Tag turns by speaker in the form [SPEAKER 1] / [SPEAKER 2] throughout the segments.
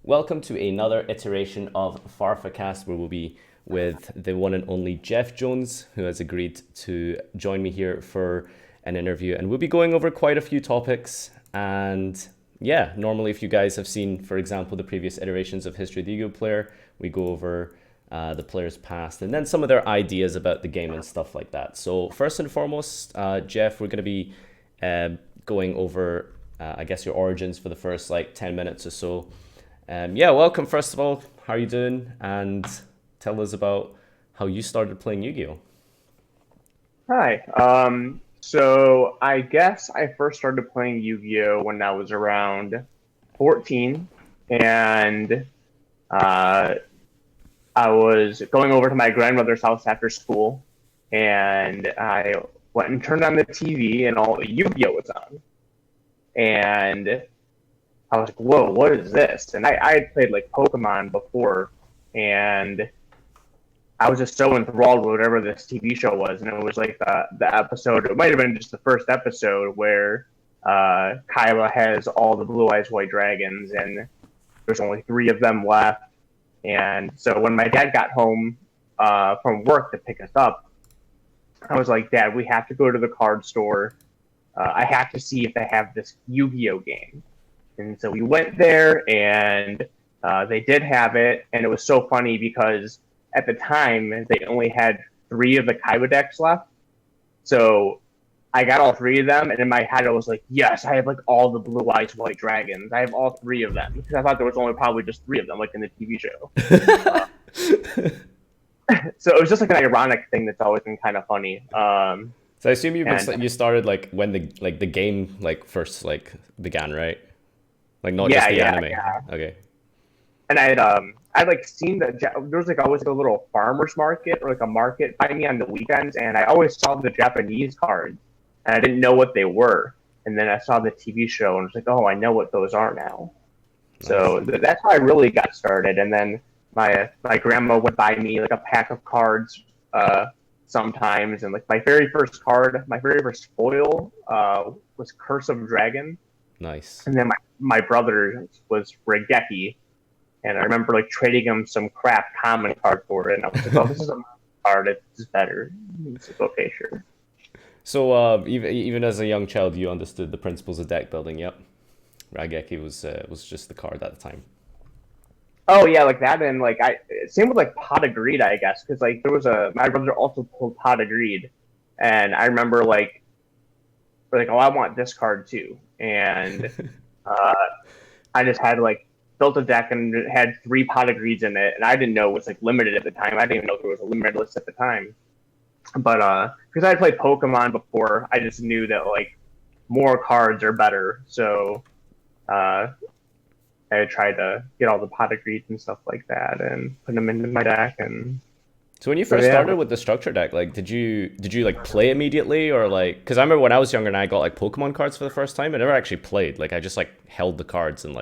[SPEAKER 1] Welcome to another iteration of FarfaCast, where we'll be with the one and only Jeff Jones, who has agreed to join me here for an interview. And we'll be going over quite a few topics. And yeah, normally, if you guys have seen, for example, the previous iterations of History of the Yugioh player, we go over the player's past and then some of their ideas about the game and stuff like that. So, first and foremost, Jeff, we're going to be going over, I guess, your origins for the first 10 minutes or so. Yeah, welcome first of all. How are you doing? And tell us about how you started playing Yu-Gi-Oh.
[SPEAKER 2] Hi. So I guess I first started playing Yu-Gi-Oh when I was around 14, and uh, I was going over to my grandmother's house after school, and I went and turned on the TV, and all Yu-Gi-Oh was on, and I was like, "Whoa, what is this?" And I had played like Pokemon before, and I was just so enthralled with whatever this TV show was, and it was like the episode. It might have been just the first episode where Kyla has all the blue eyes white dragons, and there's only three of them left. And so when my dad got home from work to pick us up, I was like, "Dad, we have to go to the card store. I have to see if they have this Yu-Gi-Oh game." And so we went there, and they did have it, and it was so funny because at the time they only had three of the Kaiba decks left. So I got all three of them, and in my head I was like, "Yes, I have like all the blue eyes white dragons. I have all three of them," because I thought there was only probably just three of them, like in the TV show. Uh, so it was just like an ironic thing that's always been kind of funny.
[SPEAKER 1] So I assume
[SPEAKER 2] And
[SPEAKER 1] you started when the game first began, right? Like not just
[SPEAKER 2] yeah,
[SPEAKER 1] the
[SPEAKER 2] yeah,
[SPEAKER 1] anime.
[SPEAKER 2] yeah.
[SPEAKER 1] Okay.
[SPEAKER 2] And I'd like seen that there was like always like a little farmers market or like a market by me on the weekends, and I always saw the Japanese cards, and I didn't know what they were. And then I saw the TV show, and was like, "Oh, I know what those are now."
[SPEAKER 1] Nice.
[SPEAKER 2] So that's how I really got started. And then my grandma would buy me like a pack of cards sometimes, and like my very first card, my very first foil was Curse of Dragon,
[SPEAKER 1] Nice.
[SPEAKER 2] and then my brother was Regeki, and I remember like trading him some crap common card for it, and I was like, "Oh, this is a card. It's better." It's like, "Okay, sure."
[SPEAKER 1] So even as a young child, you understood the principles of deck building. Yep. Rageki was just the card at the time.
[SPEAKER 2] Oh yeah, like that, and like same with like Pot of Greed, I guess, because like there was a my brother also pulled Pot of Greed, and I remember like, "Oh, I want this card too," and uh, I just had like built a deck and it had three Pot of Greeds in it, and I didn't know it was like limited at the time. I didn't even know there was a limited list at the time. But because I had played Pokemon before, I just knew that like more cards are better. So uh, I tried to get all the Pot of Greeds and stuff like that and put them into my deck. And
[SPEAKER 1] So when you
[SPEAKER 2] so
[SPEAKER 1] first
[SPEAKER 2] yeah,
[SPEAKER 1] started with the structure deck, did you play immediately, or because I remember when I was younger and I got Pokemon cards for the first time, I never actually played. I just held the cards and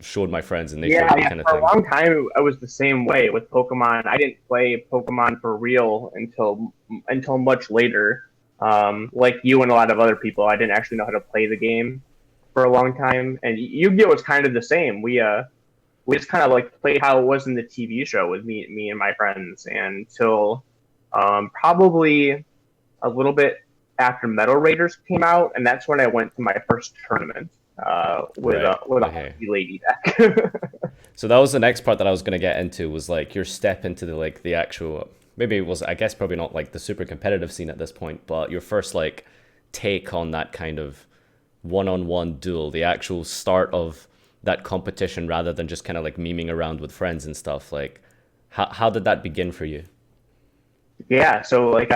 [SPEAKER 1] showed my friends and they showed
[SPEAKER 2] yeah,
[SPEAKER 1] me
[SPEAKER 2] yeah.
[SPEAKER 1] kind of
[SPEAKER 2] For a
[SPEAKER 1] thing.
[SPEAKER 2] long time, I was the same way with Pokemon. I didn't play Pokemon for real until much later. Like you and a lot of other people, I didn't actually know how to play the game for a long time. And Yu-Gi-Oh was kind of the same. We just kind of like played how it was in the TV show with me and my friends until probably a little bit after Metal Raiders came out, and that's when I went to my first tournament
[SPEAKER 1] Right.
[SPEAKER 2] with a
[SPEAKER 1] Okay.
[SPEAKER 2] Harpy Lady deck.
[SPEAKER 1] So that was the next part that I was gonna get into was your step into the actual, maybe it was, I guess, probably not the super competitive scene at this point, but your first take on that kind of one-on-one duel, the actual start of that competition rather than just kind of memeing around with friends and stuff. How did that begin for you?
[SPEAKER 2] Yeah, so like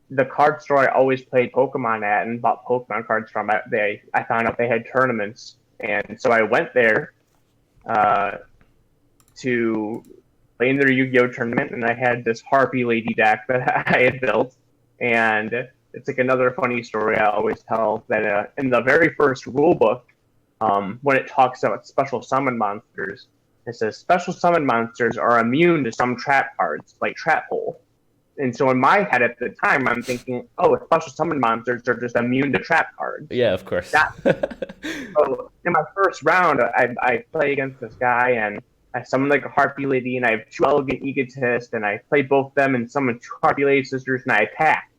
[SPEAKER 2] the card store I always played Pokemon at and bought Pokemon cards from, I found out they had tournaments, and so I went there uh, to play in their Yu-Gi-Oh tournament, and I had this Harpy Lady deck that I had built, and it's like another funny story I always tell that in the very first rule book, when it talks about special summon monsters, it says special summon monsters are immune to some trap cards like Trap Hole. And so in my head at the time, I'm thinking, oh, special summon monsters are just immune to trap cards.
[SPEAKER 1] Yeah, of course.
[SPEAKER 2] Not so in my first round, I play against this guy, and I summon like a Harpy Lady, and I have 2 Elegant Egotists, and I play both of them and summon 2 Harpy Lady Sisters, and I attack.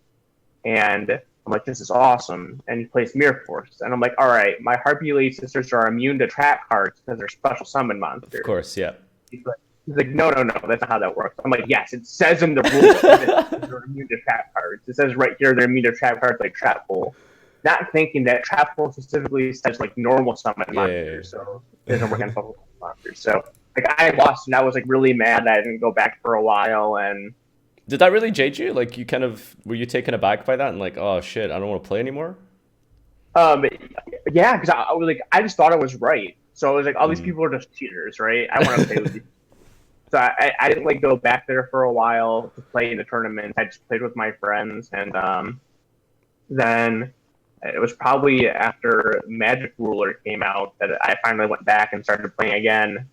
[SPEAKER 2] And I'm like, this is awesome. And he plays Mirror Force. And I'm like, all right, my Harpy Lady Sisters are immune to trap cards because they're special summon monsters.
[SPEAKER 1] Of course, yeah.
[SPEAKER 2] He's like, no, that's not how that works. I'm like, yes, it says in the rules that they're immune to trap cards. It says right here they're immune to trap cards like Trap Hole. Not thinking that Trap Hole specifically says like normal summon monsters, so it doesn't work on special monsters. So like I lost, and I was like really mad. I didn't go back for a while, and
[SPEAKER 1] did that really jade you? Like, you kind of were you taken aback by that and like, oh shit, I don't want to play anymore?
[SPEAKER 2] Yeah, because I was like, I just thought I was right. So I was like, all these people are just cheaters, right? I want to play with you. So I didn't like go back there for a while to play in the tournament. I just played with my friends, and then it was probably after Magic Ruler came out that I finally went back and started playing again,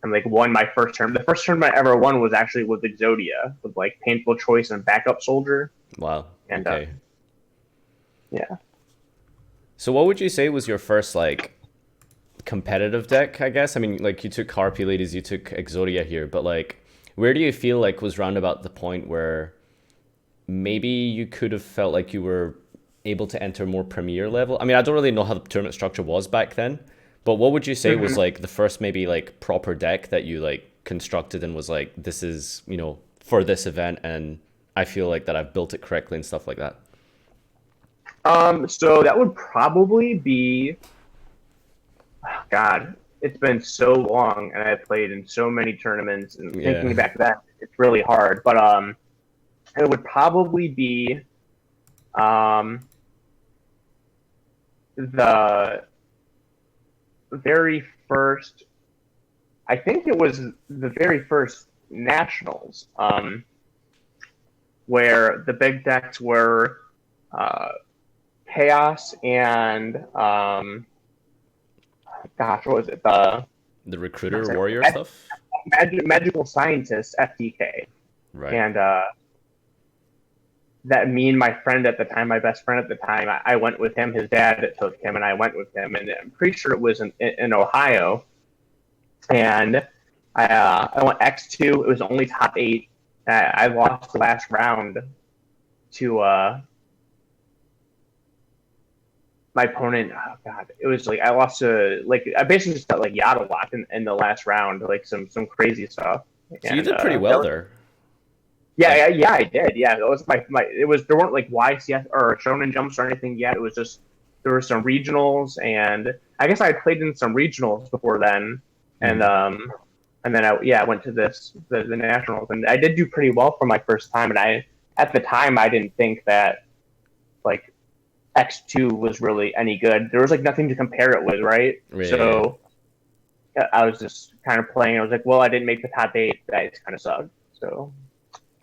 [SPEAKER 2] and like won my first tournament. The first tournament I ever won was actually with Exodia, with like Painful Choice and Backup Soldier.
[SPEAKER 1] Wow.
[SPEAKER 2] And
[SPEAKER 1] okay.
[SPEAKER 2] Yeah.
[SPEAKER 1] So what would you say was your first like competitive deck, I guess? I mean, like you took Harpy Ladies, you took Exodia here, but like where do you feel like was roundabout the point where maybe you could have felt like you were able to enter more premier level? I mean, I don't really know how the tournament structure was back then, but what would you say was like the first maybe like proper deck that you like constructed and was like, this is, you know, for this event and I feel like that I've built it correctly and stuff like that?
[SPEAKER 2] So that would probably be, oh God, it's been so long, and I've played in so many tournaments, and thinking back to that, it's really hard. But it would probably be the very first. I think it was the very first nationals, where the big decks were Chaos and gosh, what was it?
[SPEAKER 1] The Recruiter Warrior stuff?
[SPEAKER 2] Magical Scientist, FTK.
[SPEAKER 1] Right.
[SPEAKER 2] And that me and my friend at the time, my best friend at the time, I went with him. His dad took him, and I went with him. And I'm pretty sure it was in Ohio. And I went X2. It was only top 8. I lost the last round to my opponent. Oh God, it was like I lost to like I basically just got like Yada locked in the last round, like some crazy stuff.
[SPEAKER 1] So you did pretty well there.
[SPEAKER 2] Yeah, I did. Yeah, that was my. It was there weren't like YCS or Shonen Jumps or anything yet. It was just there were some regionals, and I guess I had played in some regionals before then, and then I went to the nationals, and I did do pretty well for my first time. And at the time I didn't think that like X2 was really any good. There was like nothing to compare it with, right?
[SPEAKER 1] Really?
[SPEAKER 2] So I was just kind of playing. I was like, well, I didn't make the top 8. That kind of sucked. So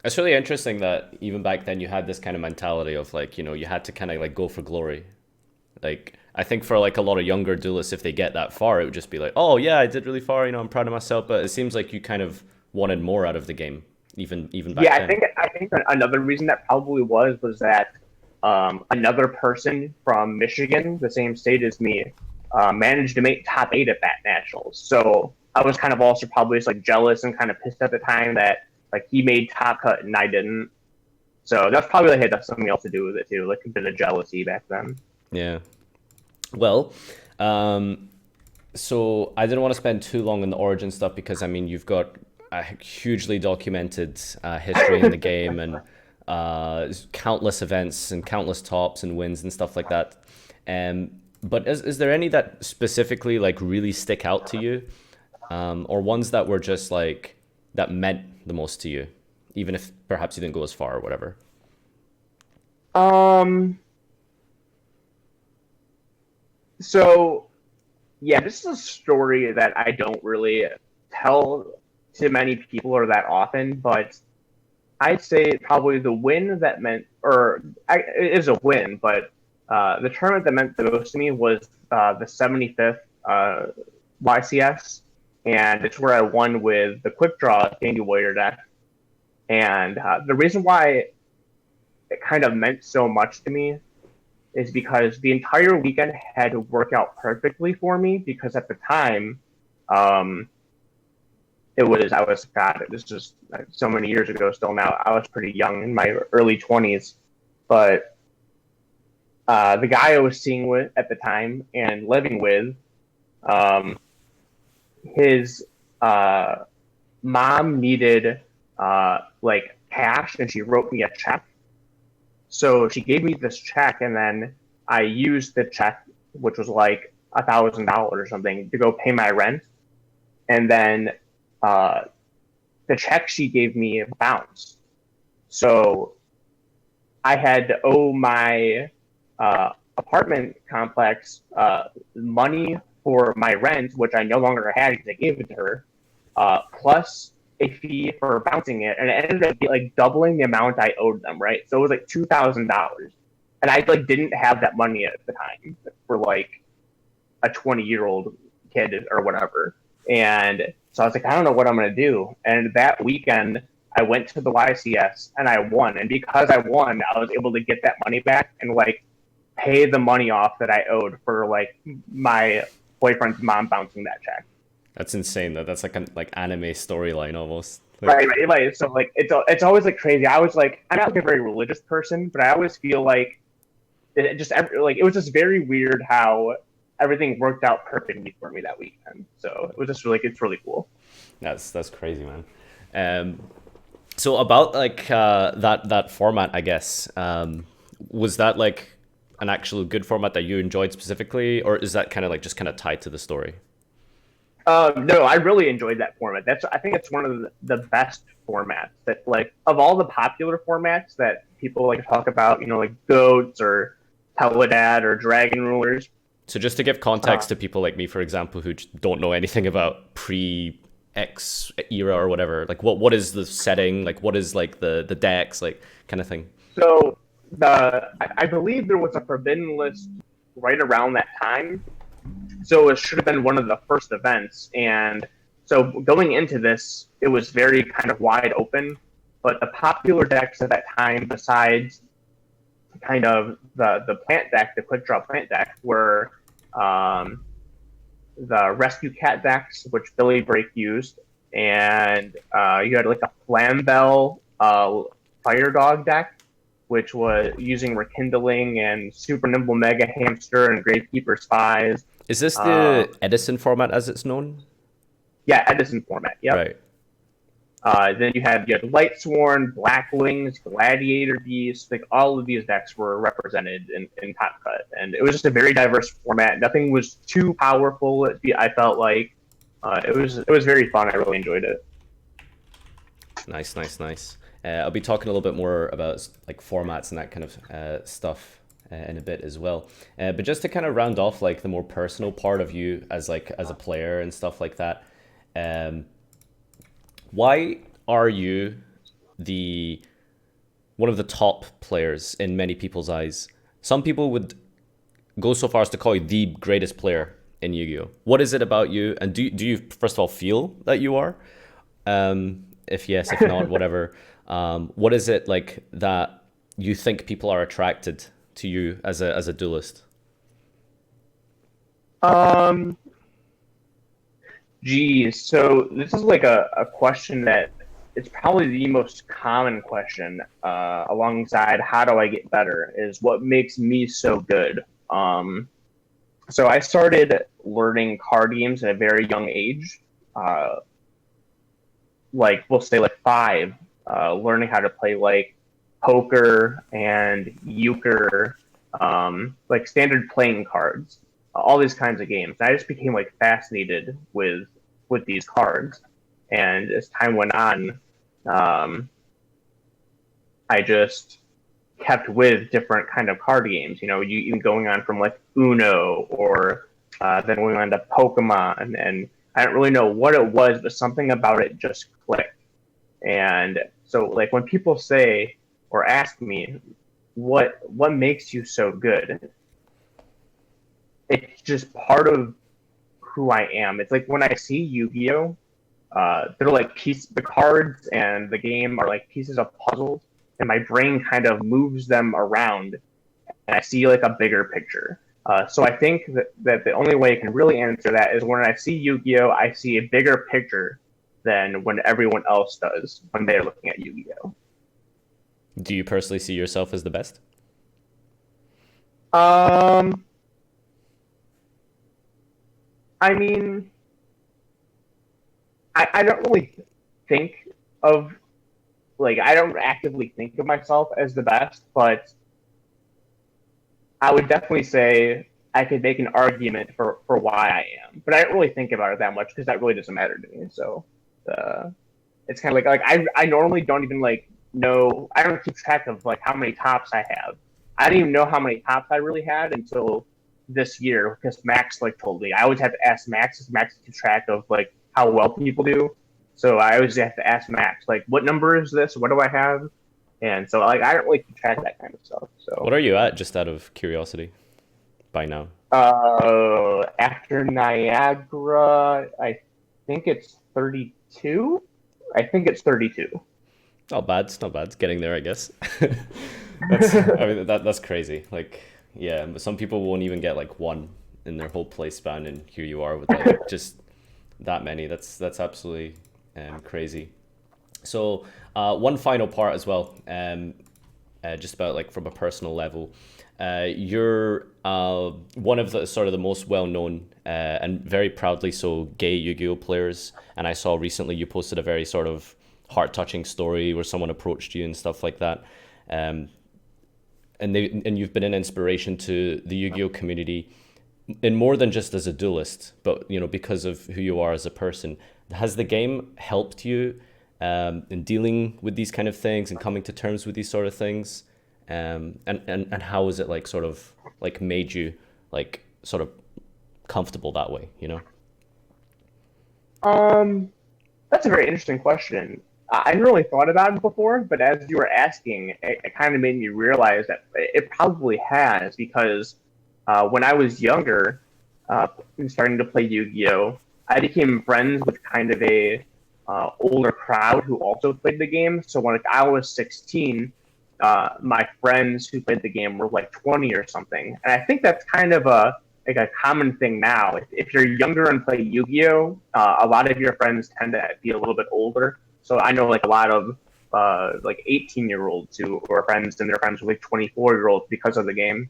[SPEAKER 1] it's really interesting that even back then you had this kind of mentality of like, you know, you had to kind of like go for glory. Like, I think for like a lot of younger duelists, if they get that far, it would just be like, oh yeah, I did really far, you know, I'm proud of myself. But it seems like you kind of wanted more out of the game, even back then.
[SPEAKER 2] I think another reason that probably was that another person from Michigan, the same state as me, managed to make top 8 at that nationals. So I was kind of also probably just like jealous and kind of pissed at the time that like he made top cut and I didn't. So that's probably like had something else to do with it too, like a bit of jealousy back then.
[SPEAKER 1] Yeah. Well, so I didn't want to spend too long on the origin stuff because I mean you've got a hugely documented history in the game and countless events and countless tops and wins and stuff like that. But is there any that specifically like really stick out to you, or ones that were just like that meant the most to you, even if perhaps you didn't go as far or whatever?
[SPEAKER 2] So yeah, this is a story that I don't really tell to many people or that often, but I'd say probably the win that meant, it is a win, but the tournament that meant the most to me was the 75th YCS, and it's where I won with the Quick Draw Dandy Warrior deck. And the reason why it kind of meant so much to me is because the entire weekend had to work out perfectly for me because at the time, um, I was, God, it was just so many years ago still now. I was pretty young in my early 20s. But the guy I was seeing with at the time and living with, um, his mom needed like cash and she wrote me a check. So she gave me this check and then I used the check, which was like $1,000 or something, to go pay my rent. And then uh, the check she gave me bounced. So I had to owe my apartment complex money for my rent, which I no longer had because I gave it to her, plus a fee for bouncing it, and it ended up like doubling the amount I owed them. Right, so it was like $2,000, and I like didn't have that money at the time for like a 20-year-old kid or whatever. And so I was like, I don't know what I'm going to do. And that weekend, I went to the YCS and I won. And because I won, I was able to get that money back and like pay the money off that I owed for like my boyfriend's mom bouncing that check.
[SPEAKER 1] That's insane. That's like an like anime storyline almost. Like,
[SPEAKER 2] Right. So like it's always like crazy. I was like I'm not like a very religious person, but I always feel like it was just very weird how everything worked out perfectly for me that weekend. So it was just really it's really cool.
[SPEAKER 1] that's crazy, man. Um, so about like that format, I guess. Was that like an actual good format that you enjoyed specifically, or is that kind of like just kind of tied to the story?
[SPEAKER 2] No, I really enjoyed that format. I think it's one of the best formats that like of all the popular formats that people like to talk about, like goats or Teledad or Dragon Rulers.
[SPEAKER 1] So just to give
[SPEAKER 2] Uh,
[SPEAKER 1] context to people like me, for example, who don't know anything about pre X era or whatever, like what is the setting, like what is like the decks, like kind of thing.
[SPEAKER 2] so I believe there was a Forbidden List right around that time, so it should have been one of the first events. And so going into this, it was very kind of wide open. But the popular decks at that time, besides kind of the plant deck, the quick draw plant deck, were um, the rescue cat decks, which Billy Brake used, and you had like a Flambell fire dog deck, which was using Rekindling and Super Nimble Mega Hamster and Gravekeeper Spies.
[SPEAKER 1] Is this
[SPEAKER 2] Uh,
[SPEAKER 1] the Edison format as it's known?
[SPEAKER 2] yeah, Edison format. Yep.
[SPEAKER 1] Right.
[SPEAKER 2] Then you had Lightsworn, Blacklings, Gladiator Beast. Like all of these decks were represented in Top Cut, and it was just a very diverse format. Nothing was too powerful. I felt like it was very fun. I really enjoyed it.
[SPEAKER 1] Nice, nice, nice. I'll be talking a little bit more about like formats and that kind of stuff in a bit as well. But just to kind of round off like the more personal part of you as like as a player and stuff like that. Um, why are you the one of the top players in many people's eyes? Some people would go so far as to call you the greatest player in Yu-Gi-Oh. What is it about you? And do you first of all feel that you are? If yes, if not, whatever. What is it like that you think people are attracted to you as a duelist?
[SPEAKER 2] Um, Geez, so this is like a question that it's probably the most common question alongside how do I get better is what makes me so good. So I started learning card games at a very young age, uh, like we'll say like five, learning how to play like poker and euchre, like standard playing cards, all these kinds of games. And I just became like fascinated with these cards, and as time went on, um, I just kept with different kind of card games. You going on from like Uno or then we went to Pokemon, and I don't really know what it was, but something about it just clicked. And so, like when people say or ask me, what makes you so good? It's just part of who I am. It's like when I see Yu-Gi-Oh, they're like the cards and the game are like pieces of puzzles, and my brain kind of moves them around, and I see like a bigger picture. So I think that the only way I can really answer that is when I see Yu-Gi-Oh, I see a bigger picture than when everyone else does when they're looking at Yu-Gi-Oh.
[SPEAKER 1] Do you personally see yourself as the best?
[SPEAKER 2] Um, I mean, I don't really think of like I don't actively think of myself as the best, but I would definitely say I could make an argument for why I am. But I don't really think about it that much because that really doesn't matter to me. So uh, it's kind of like I normally don't even like know I don't keep track of like how many tops I have. I didn't even know how many tops I really had until this year because Max like told me. I always have to ask Max because Max keeps track of like how well people do. So I always have to ask Max like what number is this? What do I have? And so like I don't really keep track of that kind of stuff.
[SPEAKER 1] What
[SPEAKER 2] So
[SPEAKER 1] are you at, just out of curiosity, by now?
[SPEAKER 2] after Niagara, I think it's 32. I think it's 32.
[SPEAKER 1] Not bad. It's not bad. It's getting there, I guess. I mean, that's crazy. Like, yeah, but some people won't even get like one in their whole play span, and here you are with like just that many. That's absolutely crazy. So, one final part as well, just about like from a personal level. You're one of the sort of the most well-known and very proudly so gay Yu-Gi-Oh players. And I saw recently you posted a very sort of heart-touching story where someone approached you and stuff like that. Um, and you've been an inspiration to the Yu-Gi-Oh community in more than just as a duelist, but you know because of who you are as a person. Has the game helped you in dealing with these kind of things and coming to terms with these sort of things? And how is it like sort of like made you like sort of comfortable that way, you know?
[SPEAKER 2] Um, that's a very interesting question. I hadn't really thought about it before, but as you were asking, it kind of made me realize that it probably has because when I was younger, starting to play Yu-Gi-Oh, I became friends with kind of a older crowd who also played the game. So when like, I was 16, my friends who played the game were like 20 or something, and I think that's kind of a like a common thing now. If you're younger and play Yu-Gi-Oh, a lot of your friends tend to be a little bit older. So I know like a lot of like 18-year-olds who are friends and they're friends with like 24-year-olds because of the game.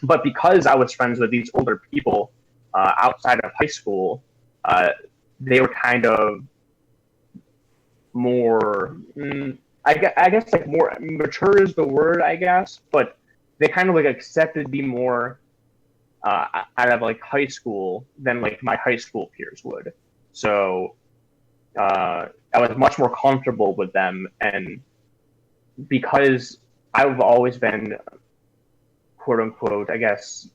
[SPEAKER 2] But because I was friends with these older people outside of high school, uh, they were kind of more. I guess like more mature is the word, I guess, but they kind of like accepted me more out of like high school than like my high school peers would. So I was much more comfortable with them, and because I've always been quote unquote, I guess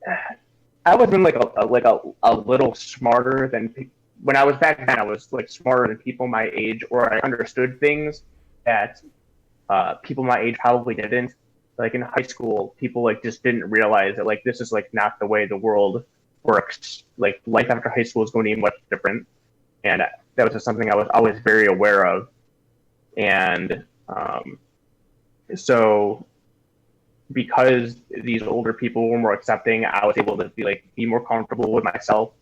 [SPEAKER 2] I always been like a little smarter than when I was back then. I was like smarter than people my age, or I understood things that people my age probably didn't. Like in high school, people like just didn't realize that like this is like not the way the world works. Like life after high school is going to be much different, and that was just something I was always very aware of. And so because these older people were more accepting, I was able to be more comfortable with myself.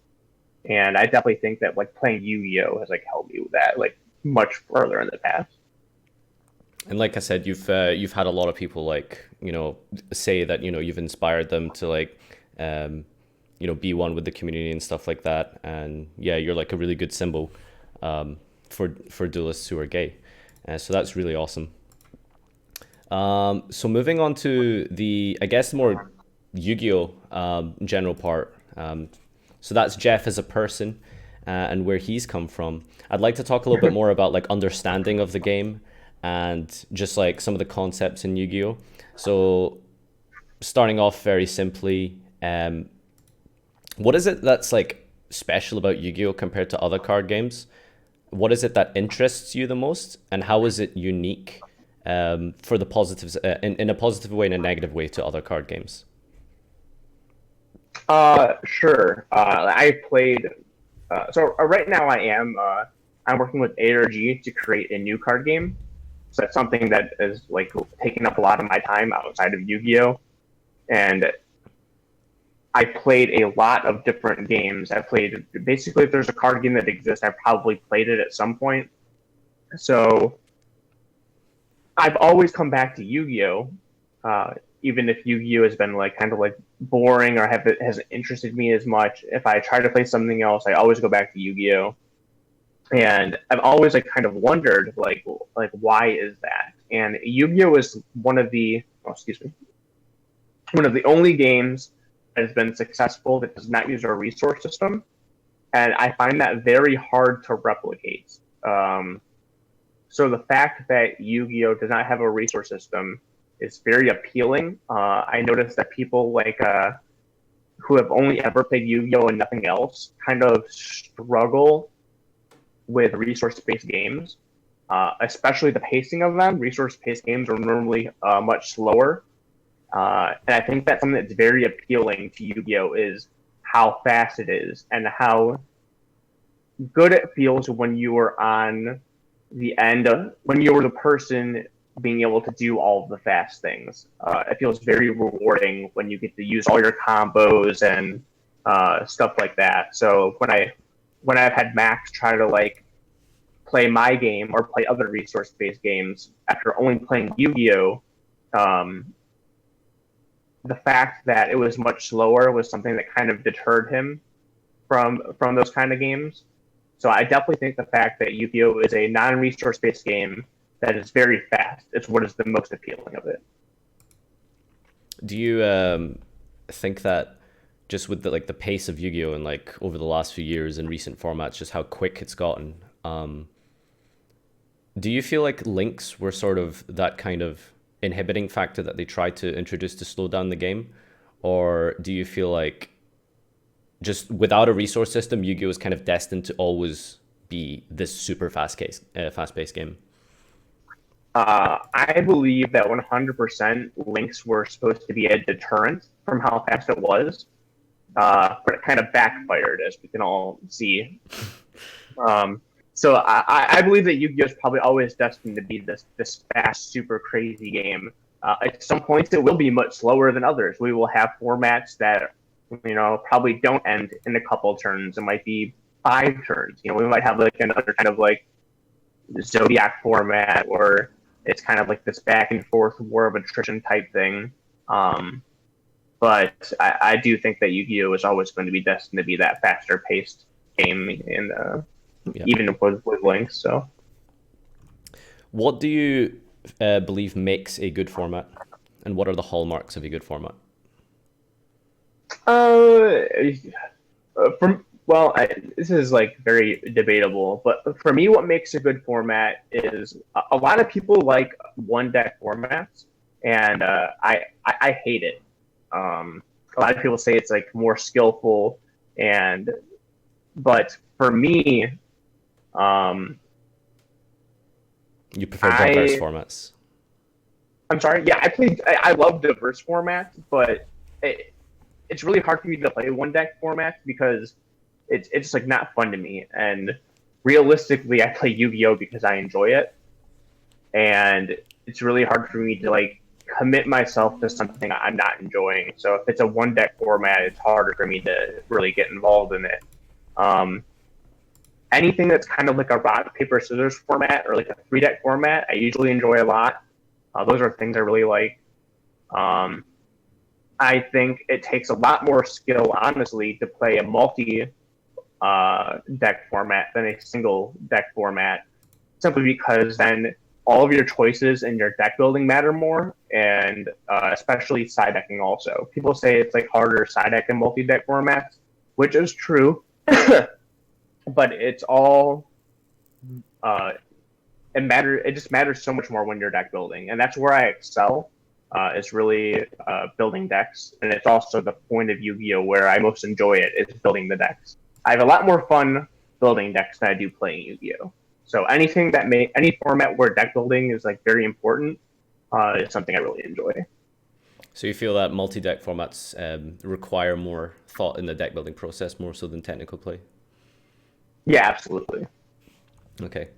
[SPEAKER 2] And I definitely think that like playing Yu-Gi-Oh has like helped me with that like much further in the past.
[SPEAKER 1] And like I said, you've had a lot of people like you know say that you know you've inspired them to like you know be one with the community and stuff like that. And yeah, you're like a really good symbol for duelists who are gay. So that's really awesome. So moving on to the, I guess, more Yu-Gi-Oh general part. So that's Jeff as a person and where he's come from. I'd like to talk a little bit more about like understanding of the game and just like some of the concepts in Yu-Gi-Oh. So starting off very simply, what is it that's like special about Yu-Gi-Oh compared to other card games? What is it that interests you the most, and how is it unique for the positives in a positive way and a negative way to other card games?
[SPEAKER 2] Sure. I played Right now I'm working with ARG to create a new card game. So that's something that is like taking up a lot of my time outside of Yu-Gi-Oh! And I played a lot of different games. I played basically if there's a card game that exists, I've probably played it at some point. So I've always come back to Yu-Gi-Oh! Even if Yu-Gi-Oh! Has been like kind of like boring or hasn't interested me as much. If I try to play something else, I always go back to Yu-Gi-Oh! And I've always like kind of wondered like why is that? And Yu-Gi-Oh! Is one of the only games that has been successful that does not use a resource system, and I find that very hard to replicate. So the fact that Yu-Gi-Oh does not have a resource system is very appealing. I noticed that people who have only ever played Yu-Gi-Oh and nothing else kind of struggle with resource-based games, especially the pacing of them. Resource-based games are normally much slower, and I think that's something that's very appealing to Yu-Gi-Oh is how fast it is and how good it feels when you are on the end of, when you're the person being able to do all of the fast things. It feels very rewarding when you get to use all your combos and stuff like that. So when I've had Max try to like play my game or play other resource-based games after only playing Yu-Gi-Oh, the fact that it was much slower was something that kind of deterred him from those kind of games. So I definitely think the fact that Yu-Gi-Oh is a non-resource based game that is very fast is what is the most appealing of it.
[SPEAKER 1] Do you think that just with the pace of Yu-Gi-Oh and like over the last few years in recent formats, just how quick it's gotten, do you feel like links were sort of that kind of inhibiting factor that they tried to introduce to slow down the game? Or do you feel like just without a resource system, Yu-Gi-Oh is kind of destined to always be this super fast-paced game?
[SPEAKER 2] I believe that 100% links were supposed to be a deterrent from how fast it was, but it kind of backfired, as we can all see. So I believe that Yu-Gi-Oh is probably always destined to be this fast, super crazy game. At some points, it will be much slower than others. We will have formats that probably don't end in a couple turns. It might be 5 turns. We might have like another kind of like Zodiac format, or it's kind of like this back and forth war of attrition type thing. But I do think that Yu-Gi-Oh is always going to be destined to be that faster paced game, and even with links. So,
[SPEAKER 1] what do you believe makes a good format, and what are the hallmarks of a good format?
[SPEAKER 2] This is like very debatable, but for me, what makes a good format is a lot of people like one deck formats, and I hate it. A lot of people say it's like more skillful, but for me,
[SPEAKER 1] you prefer diverse formats.
[SPEAKER 2] I'm sorry. Yeah, I love diverse formats, but it's really hard for me to play one deck format because it's just like not fun to me. And realistically, I play Yu-Gi-Oh because I enjoy it, and it's really hard for me to like commit myself to something I'm not enjoying. So if it's a one deck format, it's harder for me to really get involved in it. Anything that's kind of like a rock paper scissors format or like a 3-deck format, I usually enjoy a lot. Those are things I really like. I think it takes a lot more skill, honestly, to play a multi deck format than a single deck format, simply because then all of your choices and your deck building matter more, and especially side decking also. People say it's like harder side deck in multi deck formats, which is true, but it's all it just matters so much more when you're deck building, and that's where I excel. Is really building decks, and it's also the point of Yu-Gi-Oh where I most enjoy it is building the decks. I have a lot more fun building decks than I do playing Yu-Gi-Oh. So any format where deck building is like very important is something I really enjoy.
[SPEAKER 1] So you feel that multi-deck formats require more thought in the deck building process more so than technical play?
[SPEAKER 2] Yeah, absolutely.
[SPEAKER 1] Okay.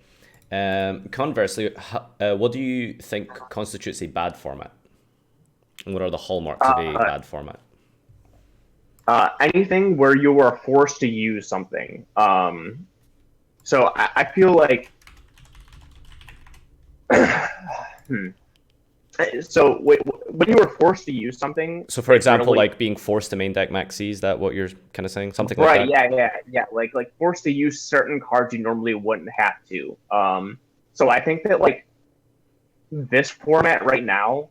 [SPEAKER 1] Conversely, what do you think constitutes a bad format? And what are the hallmarks of a
[SPEAKER 2] Uh,
[SPEAKER 1] bad format?
[SPEAKER 2] Anything where you are forced to use something. So I feel like, hmm. So when you are forced to use something,
[SPEAKER 1] So, for
[SPEAKER 2] it
[SPEAKER 1] example,
[SPEAKER 2] really
[SPEAKER 1] like being forced to main deck Maxi, is that what you're kind of saying? Something like
[SPEAKER 2] right.
[SPEAKER 1] that?
[SPEAKER 2] Yeah. Like forced to use certain cards you normally wouldn't have to. So I think that like this format right now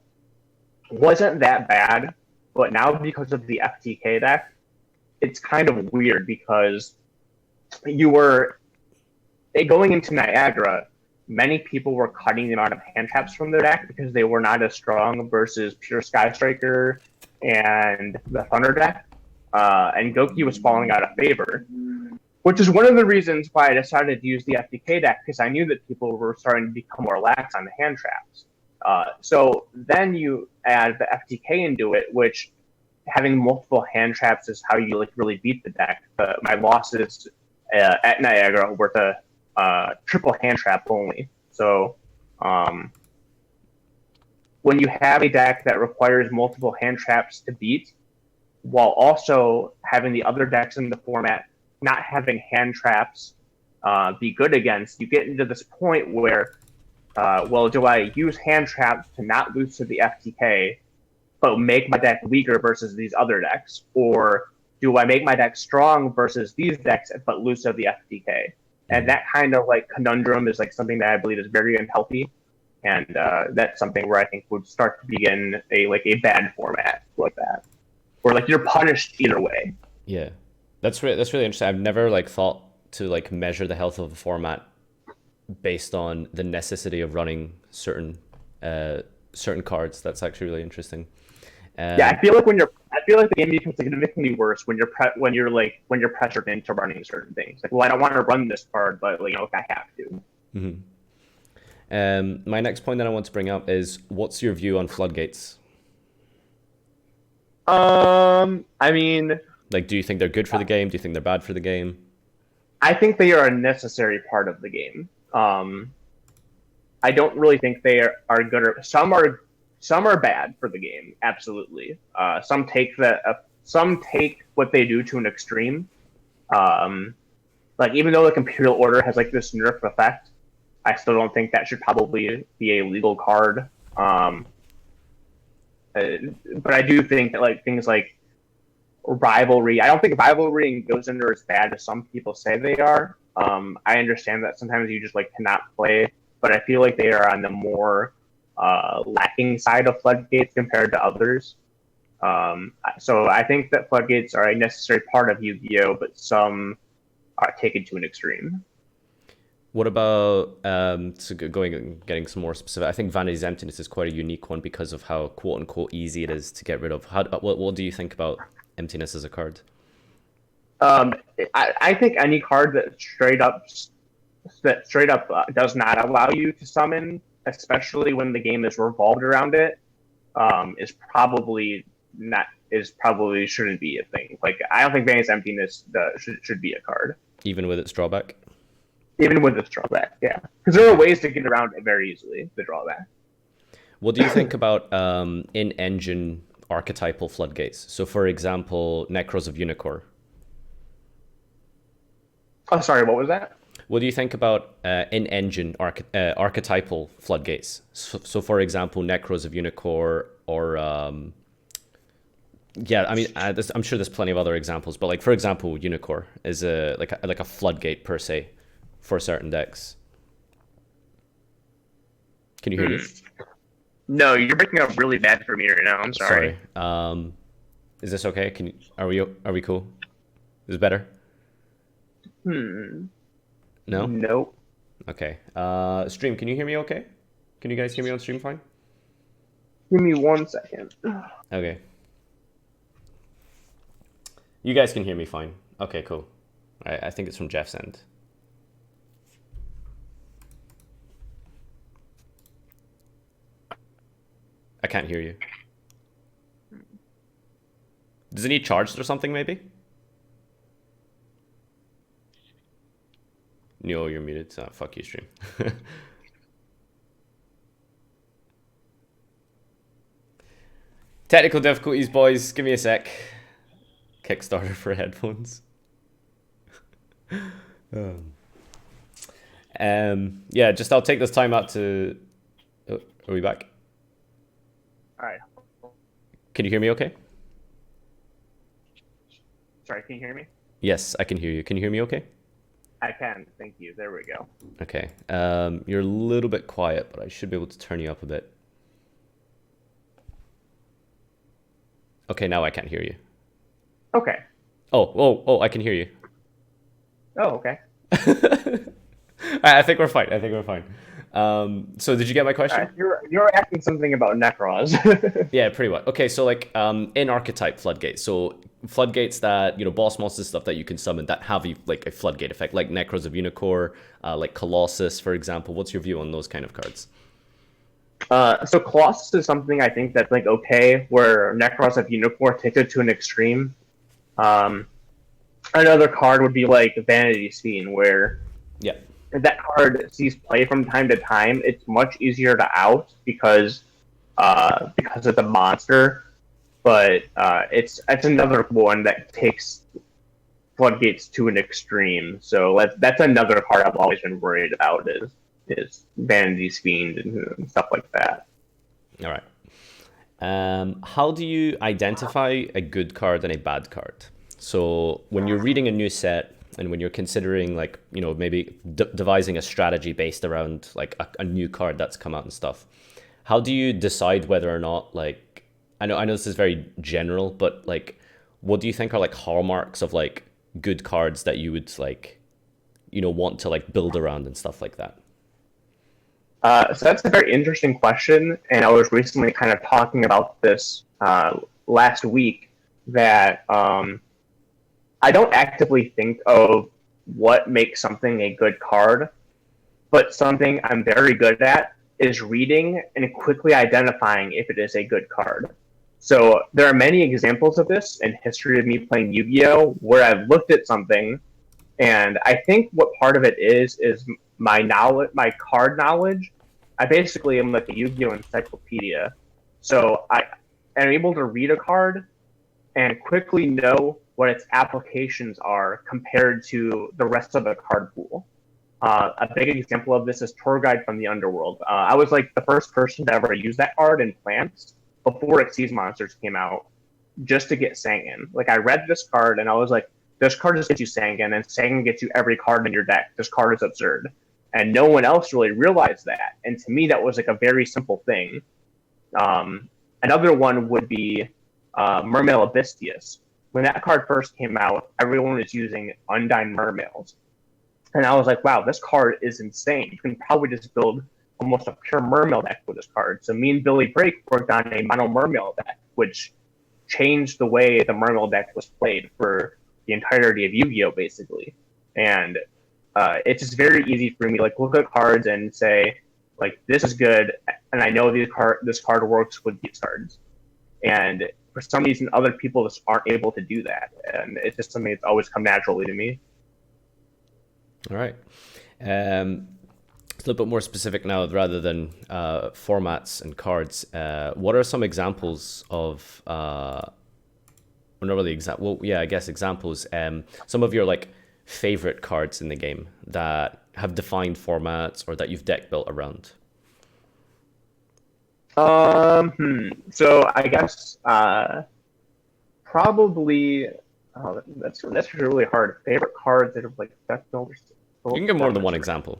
[SPEAKER 2] wasn't that bad, but now because of the FTK deck, it's kind of weird because you were going into Niagara, many people were cutting the amount of hand traps from their deck because they were not as strong versus pure Sky Striker and the Thunder deck. And Goki was falling out of favor, which is one of the reasons why I decided to use the FDK deck because I knew that people were starting to become more lax on the hand traps. So then you add the FTK into it, which having multiple hand traps is how you like really beat the deck. My losses at Niagara were the triple hand trap only. So um, when you have a deck that requires multiple hand traps to beat, while also having the other decks in the format not having hand traps be good against, you get into this point where, well, do I use hand traps to not lose to the FTK, but make my deck weaker versus these other decks? Or do I make my deck strong versus these decks, but lose to the FTK? And
[SPEAKER 1] Mm-hmm.
[SPEAKER 2] that kind of like conundrum is like something that I believe is very unhealthy. And that's something where I think would start to begin a bad format like that, where like you're punished either way.
[SPEAKER 1] Yeah, that's really interesting. I've never like thought to like measure the health of a format based on the necessity of running uh, certain cards. That's actually really interesting.
[SPEAKER 2] Yeah,
[SPEAKER 1] Um,
[SPEAKER 2] I feel like the game becomes significantly worse when you're pressured into running certain things. Like, well, I don't want to run this card, but like, I have to.
[SPEAKER 1] mhm. My next point that I want to bring up is what's your view on floodgates?
[SPEAKER 2] I mean,
[SPEAKER 1] Like, do you think they're good for the game? Do you think they're bad for the game?
[SPEAKER 2] I think they are a necessary part of the game. I don't really think are good. Or, some are bad for the game. Absolutely. Some take what they do to an extreme. Um, like even though the Imperial Order has like this nerf effect, I still don't think that should probably be a legal card. But I do think that like things like rivalry, I don't think rivalry and goes under as bad as some people say they are. I understand that sometimes you just like cannot play, but I feel like they are on the more lacking side of floodgates compared to others. So I think that floodgates are a necessary part of Yu-Gi-Oh, but some are taken to an extreme.
[SPEAKER 1] What about going and getting some more specific? I think Vanity's Emptiness is quite a unique one because of how quote unquote easy it is to get rid of. What do you think about Emptiness as a card?
[SPEAKER 2] Um, I think any card that straight up does not allow you to summon, especially when the game is revolved around it, is probably shouldn't be a thing. Like I don't think Vanity's Emptiness should be a card,
[SPEAKER 1] Even with its drawback?
[SPEAKER 2] even with this drawback. Yeah, because there are
[SPEAKER 1] Okay.
[SPEAKER 2] ways to get around it very easily. The drawback.
[SPEAKER 1] What do you think about in-engine archetypal floodgates? So, for example, Necros of Unicorn.
[SPEAKER 2] Oh, sorry, what was that?
[SPEAKER 1] What do you think about in-engine archetypal floodgates? So, for example, Necros of Unicorn, or yeah, I mean, I'm sure there's plenty of other examples, but like for example, Unicorn is like a floodgate per se for certain decks. Can you hear me?
[SPEAKER 2] No, you're breaking up really bad for me right now. I'm
[SPEAKER 1] Sorry.
[SPEAKER 2] sorry.
[SPEAKER 1] Is this okay? Are we cool? Is it better?
[SPEAKER 2] Hmm.
[SPEAKER 1] No?
[SPEAKER 2] Nope.
[SPEAKER 1] Okay. Stream, can you hear me okay? Can you guys hear me on stream fine?
[SPEAKER 2] Give me 1 second.
[SPEAKER 1] Okay. You guys can hear me fine. Okay, cool. I think it's from Jeff's end. I can't hear you. Does it need charged or something maybe? No, you're muted. Fuck you, stream. Technical difficulties, boys. Give me a sec. Kickstarter for headphones. Yeah, just I'll take this time out to. Oh, are we back?
[SPEAKER 2] All right.
[SPEAKER 1] Can you hear me? Okay.
[SPEAKER 2] Sorry, can you hear me?
[SPEAKER 1] Yes, I can hear you. Can you hear me? Okay.
[SPEAKER 2] I can. Thank you. There we go.
[SPEAKER 1] Okay. You're a little bit quiet, but I should be able to turn you up a bit. Okay, now I can't hear you.
[SPEAKER 2] Okay.
[SPEAKER 1] Oh, I can hear you.
[SPEAKER 2] Oh, okay.
[SPEAKER 1] I think we're fine. So did you get my question?
[SPEAKER 2] You're asking something about Necros.
[SPEAKER 1] Yeah, pretty much. Okay, so like in archetype floodgates, so floodgates that, you know, boss monsters, stuff that you can summon that have like a floodgate effect, like Necros of Unicorn, like Colossus, for example. What's your view on those kind of cards?
[SPEAKER 2] So Colossus is something I think that's like okay, where Necros of Unicorn takes it to an extreme. Another card would be like Vanity Scene, where
[SPEAKER 1] Yeah.
[SPEAKER 2] if that card sees play from time to time, it's much easier to out because it's a monster. But it's another one that takes floodgates to an extreme. So that's another card I've always been worried about is Vanity's Fiend and stuff like that.
[SPEAKER 1] All right. How do you identify a good card and a bad card? So when you're reading a new set and when you're considering, like, you know, maybe devising a strategy based around like a new card that's come out and stuff, how do you decide whether or not, like, I know this is very general, but like, what do you think are like hallmarks of like good cards that you would like, you know, want to like build around and stuff like that?
[SPEAKER 2] So that's a very interesting question, and I was recently kind of talking about this last week, that I don't actively think of what makes something a good card, but something I'm very good at is reading and quickly identifying if it is a good card. So there are many examples of this in history of me playing Yu-Gi-Oh, where I've looked at something, and I think what part of it is my knowledge, my card knowledge. I basically am like a Yu-Gi-Oh encyclopedia. So I am able to read a card and quickly know what its applications are compared to the rest of the card pool. A big example of this is Tour Guide from the Underworld. I was like the first person to ever use that card in Plants before Exceeds Monsters came out, just to get Sangan. Like, I read this card and I was like, this card just gets you Sangan, and Sangan gets you every card in your deck. This card is absurd. And no one else really realized that. And to me, that was like a very simple thing. Another one would be Mermail Abystius. When that card first came out, everyone was using Undyne Mermails. And I was like, wow, this card is insane. You can probably just build almost a pure Mermail deck with this card. So me and Billy Brake worked on a mono Mermail deck, which changed the way the Mermail deck was played for the entirety of Yu-Gi-Oh, basically. And it's just very easy for me to like look at cards and say, like, this is good, and I know this card works with these cards. And for some reason, other people just aren't able to do that, and it's just something that's always come naturally to me.
[SPEAKER 1] All right. It's a little bit more specific now, rather than formats and cards. What are some examples of, well, not really examples, well, yeah, I guess examples, some of your like favorite cards in the game that have defined formats or that you've deck built around?
[SPEAKER 2] So I guess probably that's really hard. Favorite cards that have like deck builders.
[SPEAKER 1] You can give more than one example.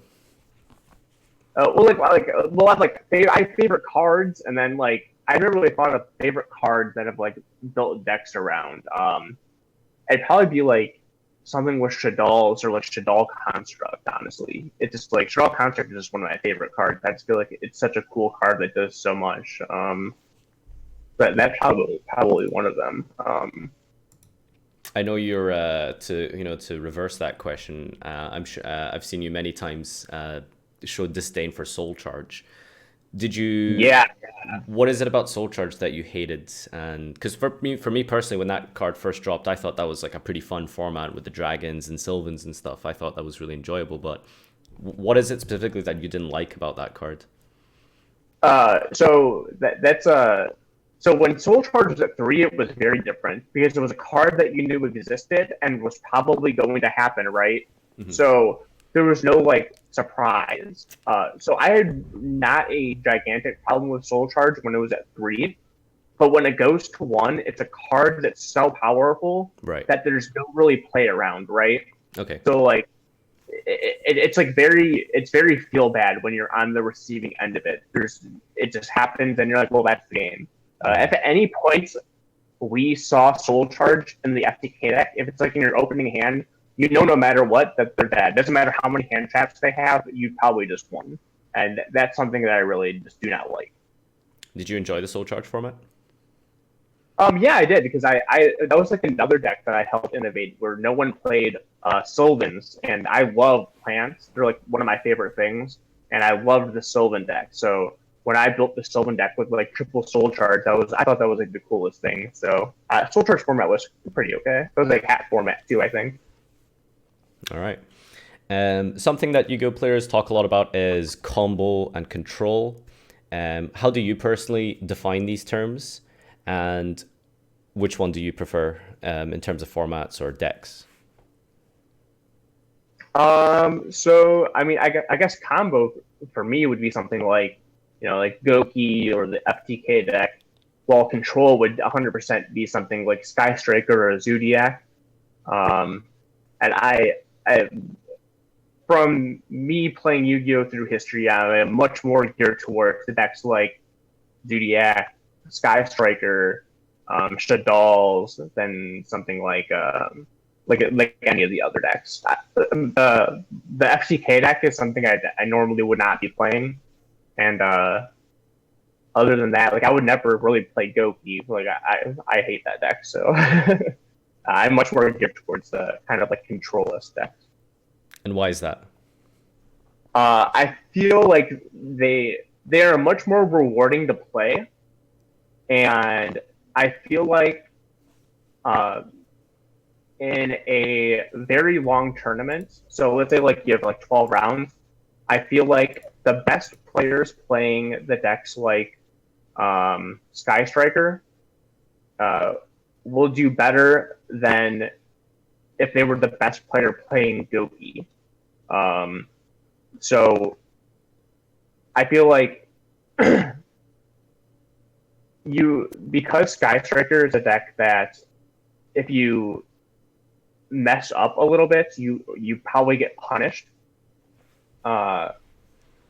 [SPEAKER 2] Well, I have favorite cards, and then like I never really thought of favorite cards that have like built decks around. It'd probably be like something with Shadal's or like Shadal Construct. Honestly, it's just like Shadal Construct is just one of my favorite cards. I just feel like it's such a cool card that does so much. But that's probably one of them.
[SPEAKER 1] I know you're to reverse that question. I'm sure I've seen you many times show disdain for Soul Charge. Did you?
[SPEAKER 2] Yeah.
[SPEAKER 1] What is it about Soul Charge that you hated? And because for me personally, when that card first dropped, I thought that was like a pretty fun format with the dragons and Sylvans and stuff. I thought that was really enjoyable. But what is it specifically that you didn't like about that card?
[SPEAKER 2] So that's so when Soul Charge was at 3, it was very different because it was a card that you knew existed and was probably going to happen, right?
[SPEAKER 1] Hmm.
[SPEAKER 2] So there was no like surprise. So I had not a gigantic problem with Soul Charge when it was at 3, but when it goes to 1, it's a card that's so powerful
[SPEAKER 1] Right.
[SPEAKER 2] that there's no really play around, right?
[SPEAKER 1] Okay.
[SPEAKER 2] So like it's like it's very feel bad when you're on the receiving end of it. It just happens and you're like, well, that's the game.
[SPEAKER 1] Hmm.
[SPEAKER 2] If at any point we saw Soul Charge in the FTK deck, if it's like in your opening hand, you know no matter what that they're bad. Doesn't matter how many hand traps they have, you probably just won. And that's something that I really just do not like.
[SPEAKER 1] Did you enjoy the Soul Charge format?
[SPEAKER 2] Yeah, I did because I that was like another deck that I helped innovate where no one played Sylvans, and I love plants. They're like one of my favorite things, and I loved the Sylvan deck. So when I built the Sylvan deck with like triple Soul Charge, I thought that was like the coolest thing. So Soul Charge format was pretty okay. It was like hat format too, I think.
[SPEAKER 1] All right. Something that Yu-Gi-Oh players talk a lot about is combo and control. How do you personally define these terms, and which one do you prefer in terms of formats or decks?
[SPEAKER 2] So I mean, I guess combo for me would be something like, like Goki or the FTK deck, while control would 100% be something like Sky Striker or Zodiac. Um, and I, from me playing Yu-Gi-Oh through history, I am much more geared towards the decks like Zodiac, Sky Striker, Shadal's than something like any of the other decks. The FCK deck is something I normally would not be playing, and other than that, like I would never really play Goki. Like I hate that deck, so I'm much more geared towards the kind of like controllist decks.
[SPEAKER 1] And why is that?
[SPEAKER 2] I feel like they are much more rewarding to play, and I feel like uh, in a very long tournament, so let's say like you have like 12 rounds, I feel like the best players playing the decks like Sky Striker uh, will do better than if they were the best player playing Goki. Um, so I feel like because Sky Striker is a deck that if you mess up a little bit, you probably get punished.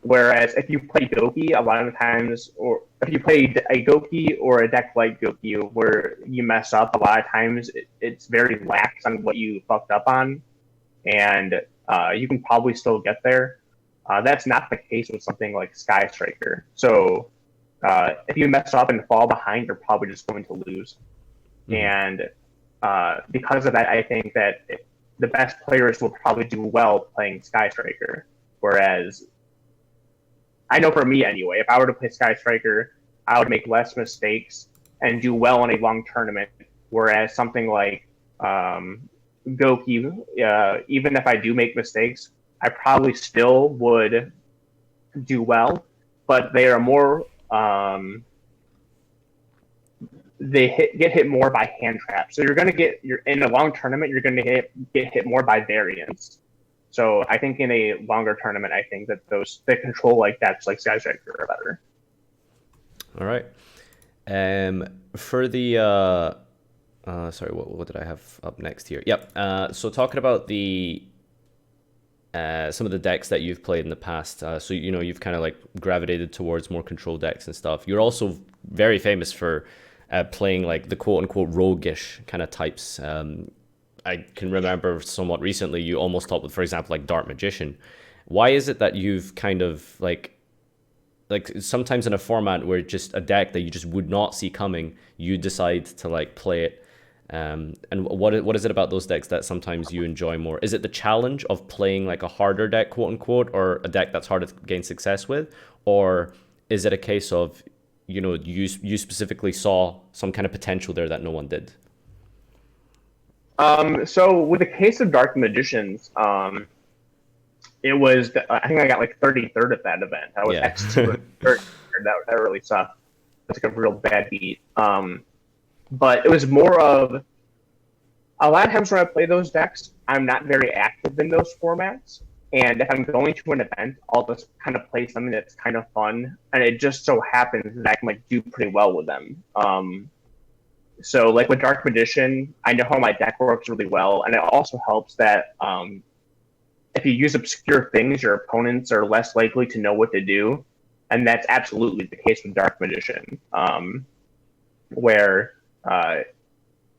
[SPEAKER 2] Whereas if you play Goki, a lot of the times, or if you play a Goki or a deck like Goki where you mess up, a lot of times it's very lax on what you fucked up on, and you can probably still get there. That's not the case with something like Sky Striker. So if you mess up and fall behind, you're probably just going to lose.
[SPEAKER 1] Mm-hmm.
[SPEAKER 2] And because of that, I think that the best players will probably do well playing Sky Striker. Whereas, I know for me anyway, if I were to play Sky Striker, I would make less mistakes and do well in a long tournament. Whereas something like Goki, even if I do make mistakes, I probably still would do well, but they are more get hit more by hand traps. So you're in a long tournament, you're gonna get hit more by variants. So I think in a longer tournament, I think that the control like decks like Sky Striker are better.
[SPEAKER 1] All right. For the sorry, what did I have up next here? Yep. So talking about the some of the decks that you've played in the past. So you've kind of like gravitated towards more control decks and stuff. You're also very famous for playing like the quote unquote roguish kind of types. I can remember somewhat recently you almost talked with, for example, like Dark Magician. Why is it that you've kind of like sometimes in a format where just a deck that you just would not see coming, you decide to like play it? And what is it about those decks that sometimes you enjoy more? Is it the challenge of playing like a harder deck, quote unquote, or a deck that's hard to gain success with, or is it a case of, you specifically saw some kind of potential there that no one did?
[SPEAKER 2] So with the case of Dark Magicians, it was I think I got like 33rd at that event. I was
[SPEAKER 1] Yeah.
[SPEAKER 2] X2 and 3rd. That really sucked. That's like a real bad beat. But it was more of a lot of times when I play those decks, I'm not very active in those formats. And if I'm going to an event, I'll just kind of play something that's kind of fun, and it just so happens that I can like do pretty well with them. So like with Dark Magician, I know how my deck works really well, and it also helps that if you use obscure things, your opponents are less likely to know what to do, and that's absolutely the case with Dark Magician, where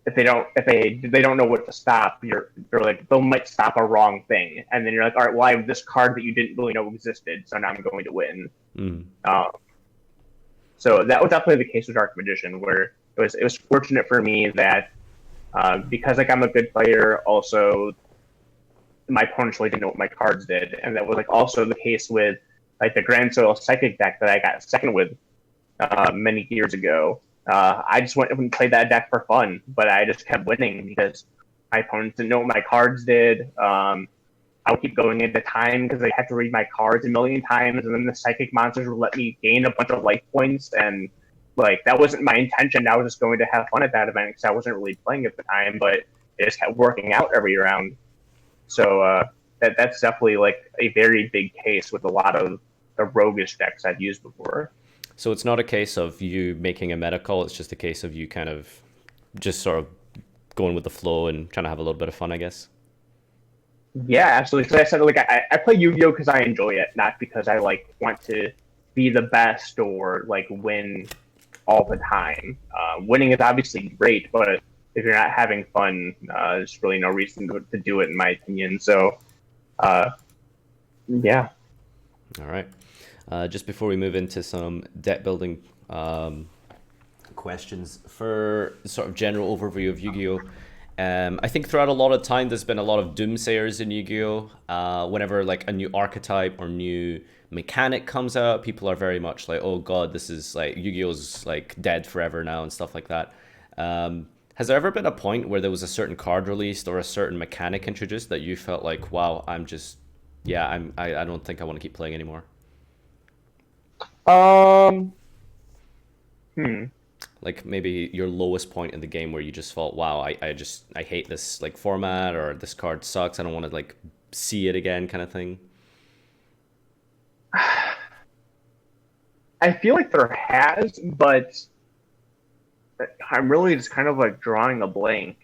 [SPEAKER 2] if they don't know what to stop, you're like they might stop a wrong thing, and then you're like, all right, well I have this card that you didn't really know existed, so now I'm going to win. So that was definitely the case with Dark Magician, where it was fortunate for me that because like I'm a good player, also my opponents really didn't know what my cards did, and that was like also the case with like the Grand Soil Psychic deck that I got second with many years ago. I just went and played that deck for fun, but I just kept winning because my opponents didn't know what my cards did. I would keep going into time because I had to read my cards a million times, and then the psychic monsters would let me gain a bunch of life points, and like that wasn't my intention. I was just going to have fun at that event because I wasn't really playing at the time, but it just kept working out every round. So that's definitely like a very big case with a lot of the roguish decks I've used before.
[SPEAKER 1] So it's not a case of you making a meta call, it's just a case of you kind of just sort of going with the flow and trying to have a little bit of fun, I guess.
[SPEAKER 2] Yeah, absolutely. So I said, like, I play Yu-Gi-Oh because I enjoy it, not because I like want to be the best or like win all the time. Winning is obviously great, but if you're not having fun, there's really no reason to do it, in my opinion. So, yeah.
[SPEAKER 1] All right. Just before we move into some deck building questions, for sort of general overview of Yu-Gi-Oh! I think throughout a lot of time, there's been a lot of doomsayers in Yu-Gi-Oh! Whenever like a new archetype or new mechanic comes out, people are very much like, oh god, this is like Yu-Gi-Oh's like dead forever now and stuff like that. Has there ever been a point where there was a certain card released or a certain mechanic introduced that you felt like, wow, I don't think I want to keep playing anymore?
[SPEAKER 2] Um. Hmm.
[SPEAKER 1] Like maybe your lowest point in the game where you just felt, wow, I hate this like format, or this card sucks, I don't want to like see it again, kind of thing.
[SPEAKER 2] I feel like there has, but I'm really just kind of like drawing a blank.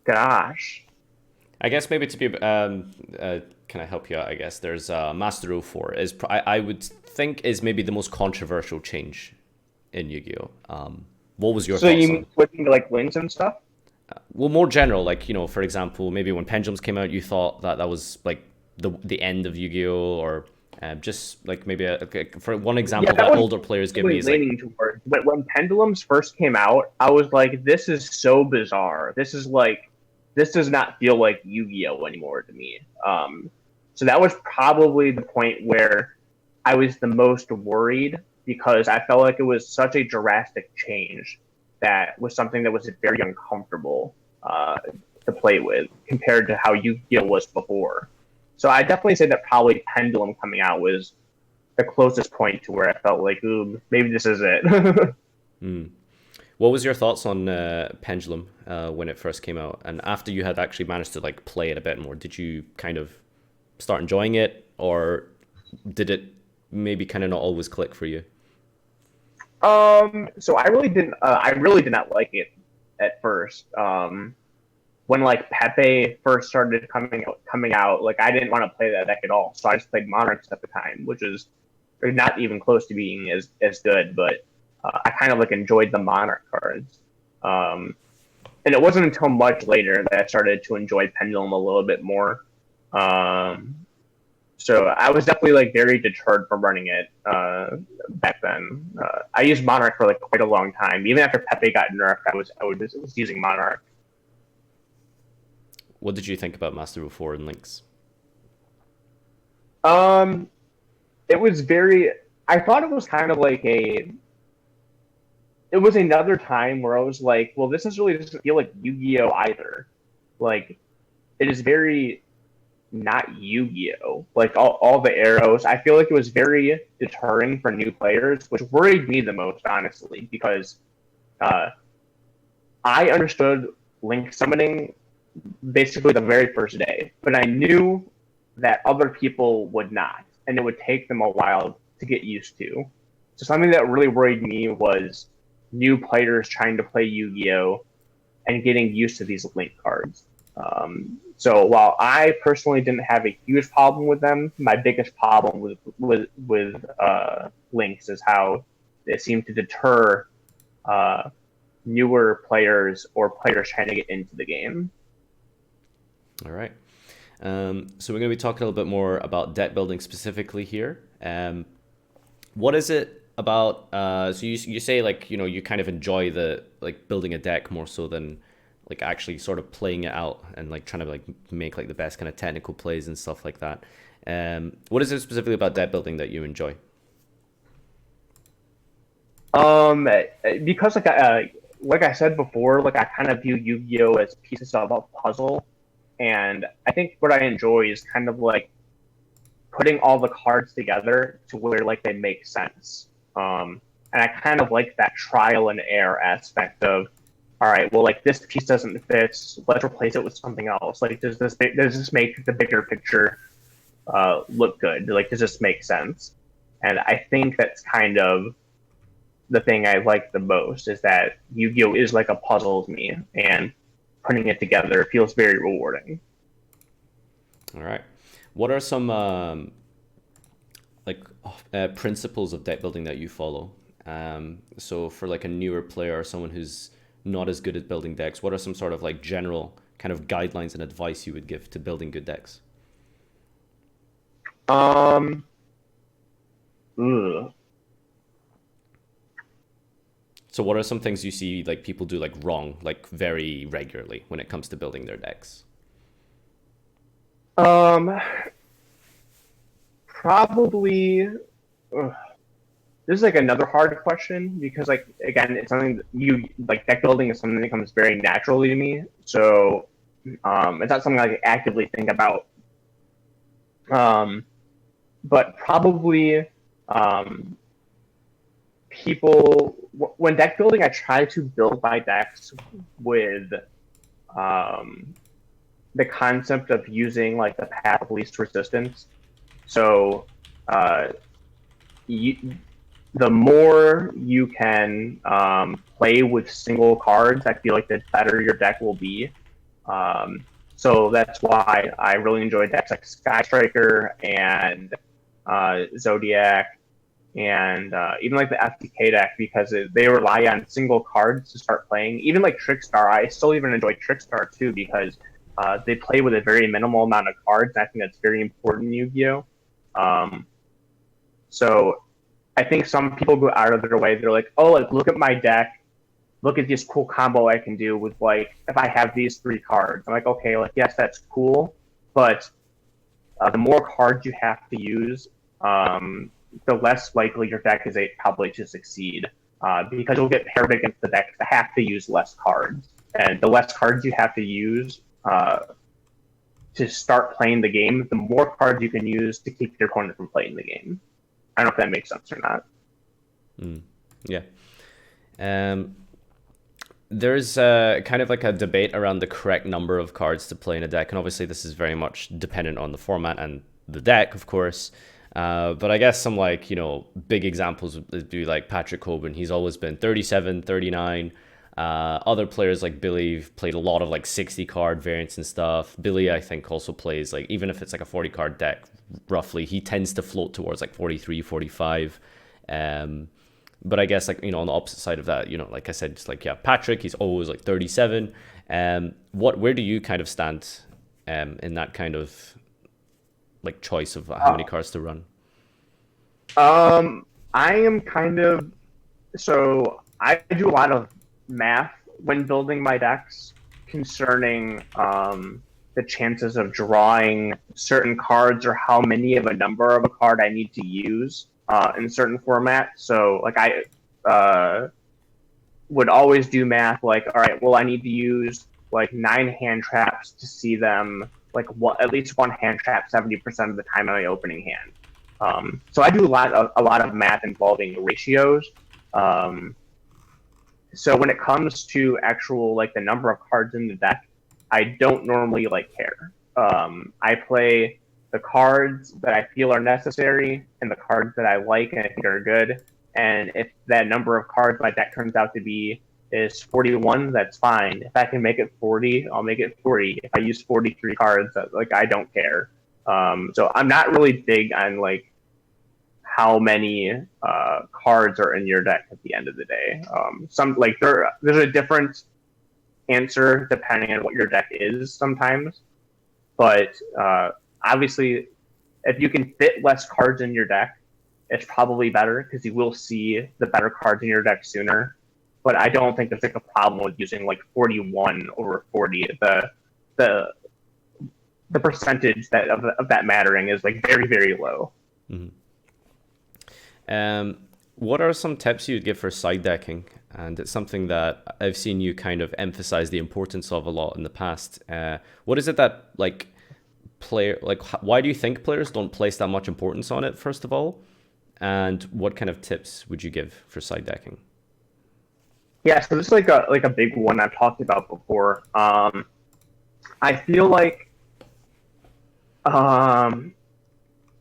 [SPEAKER 2] Gosh.
[SPEAKER 1] I guess maybe to be can I help you out? I guess there's Master 04 is I would think is maybe the most controversial change in Yu-Gi-Oh. What was your
[SPEAKER 2] So
[SPEAKER 1] thoughts
[SPEAKER 2] you
[SPEAKER 1] on
[SPEAKER 2] mean
[SPEAKER 1] it?
[SPEAKER 2] switching to like wins and stuff?
[SPEAKER 1] Well, more general, like, for example, maybe when Pendulums came out, you thought that that was like the end of Yu-Gi-Oh, or just like maybe for one
[SPEAKER 2] Yeah,
[SPEAKER 1] example
[SPEAKER 2] that
[SPEAKER 1] that
[SPEAKER 2] was
[SPEAKER 1] older players give me
[SPEAKER 2] really
[SPEAKER 1] is like,
[SPEAKER 2] leaning towards. But when Pendulums first came out, I was like, this is so bizarre. This does not feel like Yu-Gi-Oh anymore to me. So that was probably the point where I was the most worried because I felt like it was such a drastic change that was something that was very uncomfortable to play with compared to how Yu-Gi-Oh was before. So I definitely say that probably Pendulum coming out was the closest point to where I felt like, ooh, maybe this is it.
[SPEAKER 1] hmm. What was your thoughts on Pendulum when it first came out, and after you had actually managed to like play it a bit more? Did you kind of start enjoying it, or did it maybe kind of not always click for you?
[SPEAKER 2] So I really didn't. I really did not like it at first. When like Pepe first started coming out, like I didn't want to play that deck at all. So I just played Monarchs at the time, which is not even close to being as good. But I kind of like enjoyed the Monarch cards. And it wasn't until much later that I started to enjoy Pendulum a little bit more. Um, so I was definitely like very deterred from running it back then. I used Monarch for like quite a long time. Even after Pepe got nerfed, I was using Monarch.
[SPEAKER 1] What did you think about Master 04 and Lynx?
[SPEAKER 2] Um, it was very. I thought it was kind of like a. It was another time where I was like, well, this doesn't feel like Yu-Gi-Oh either. Like, it is very not Yu-Gi-Oh. Like all the arrows, I feel like it was very deterring for new players, which worried me the most, honestly, because uh, I understood Link summoning basically the very first day, but I knew that other people would not, and it would take them a while to get used to. So something that really worried me was new players trying to play Yu-Gi-Oh and getting used to these Link cards. So while I personally didn't have a huge problem with them, my biggest problem with Links is how it seemed to deter uh, newer players or players trying to get into the game.
[SPEAKER 1] All right. So we're going to be talking a little bit more about deck building specifically here. What is it about? So you say like you kind of enjoy the like building a deck more so than like actually sort of playing it out and like trying to like make like the best kind of technical plays and stuff like that. What is it specifically about deck building that you enjoy?
[SPEAKER 2] Um, because like I said before, like I kind of view Yu-Gi-Oh as pieces of a puzzle, and I think what I enjoy is kind of like putting all the cards together to where like they make sense. And I kind of like that trial and error aspect of, all right, well, like this piece doesn't fit, let's replace it with something else. Like, does this make the bigger picture look good? Like, does this make sense? And I think that's kind of the thing I like the most is that Yu-Gi-Oh is like a puzzle to me, and putting it together feels very rewarding.
[SPEAKER 1] All right. What are some like principles of deck building that you follow? So for like a newer player or someone who's not as good at building decks, what are some sort of like general kind of guidelines and advice you would give to building good decks?
[SPEAKER 2] Um, ugh.
[SPEAKER 1] So what are some things you see like people do like wrong, like very regularly when it comes to building their decks?
[SPEAKER 2] um, Probably. Ugh. This is like another hard question because, like, again, it's something that you like. Deck building is something that comes very naturally to me. So, it's not something I like, actively think about. Um, but probably, um, when deck building, I try to build my decks with um, the concept of using like the path of least resistance. So, uh, you, the more you can play with single cards, I feel like the better your deck will be. Um, so that's why I really enjoy decks like Sky Striker and Zodiac and even like the FTK deck because they rely on single cards to start playing. Even like Trickstar, I still even enjoy Trickstar too because they play with a very minimal amount of cards. I think that's very important in Yu-Gi-Oh! Um, so I think some people go out of their way. They're like, oh, like look at my deck. Look at this cool combo I can do with like if I have these three cards. I'm like, okay, like yes, that's cool, but the more cards you have to use, the less likely your deck is probably to succeed. Because you'll get paired against the decks that have to use less cards, and the less cards you have to use to start playing the game, the more cards you can use to keep your opponent from playing the game. I don't know if that makes sense or not.
[SPEAKER 1] Mm, yeah. Um, there's kind of like a debate around the correct number of cards to play in a deck, and obviously this is very much dependent on the format and the deck, of course. But I guess some like, big examples would be like Patrick Coburn. He's always been 37, 39. Other players like Billy have played a lot of like 60 card variants and stuff. Billy, I think, also plays like, even if it's like a 40 card deck, roughly, he tends to float towards like 43, 45. But I guess like, on the opposite side of that, like I said, just like, yeah, Patrick, he's always like 37. Where do you kind of stand in that kind of like choice of how many cards to run?
[SPEAKER 2] I am kind of so I do a lot of math when building my decks concerning the chances of drawing certain cards or how many of a number of a card I need to use in certain formats. So like I would always do math like, all right, well I need to use like 9 hand traps to see them like at least one hand trap 70% of the time in my opening hand. So I do a lot of math involving ratios. So when it comes to actual like the number of cards in the deck, I don't normally like care. I play the cards that I feel are necessary and the cards that I like and I think are good. And if that number of cards my deck turns out to be is 41, that's fine. If I can make it 40, I'll make it 40. If I use 43 cards, like I don't care. So I'm not really big on like how many cards are in your deck at the end of the day. Some like there's a different answer depending on what your deck is sometimes, but obviously if you can fit less cards in your deck, it's probably better because you will see the better cards in your deck sooner. But I don't think there's like a problem with using like 41 over 40. The percentage of that mattering is like very, very low.
[SPEAKER 1] Mm-hmm. What are some tips you'd give for side decking? And it's something that I've seen you kind of emphasize the importance of a lot in the past. What is it that why do you think players don't place that much importance on it, first of all? And what kind of tips would you give for side decking?
[SPEAKER 2] Yeah, so this is like a big one I've talked about before. I feel like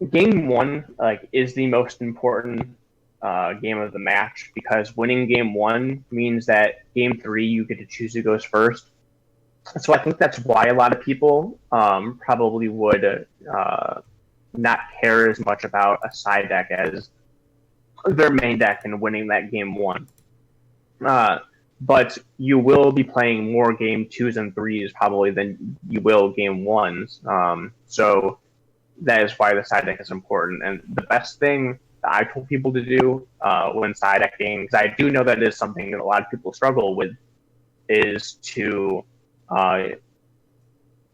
[SPEAKER 2] game one like is the most important game of the match because winning game one means that game three you get to choose who goes first. So I think that's why a lot of people probably would not care as much about a side deck as their main deck and winning that game one. But you will be playing more game twos and threes probably than you will game ones. So that is why the side deck is important. And the best thing that I told people to do when side decking, because I do know that is something that a lot of people struggle with, is to a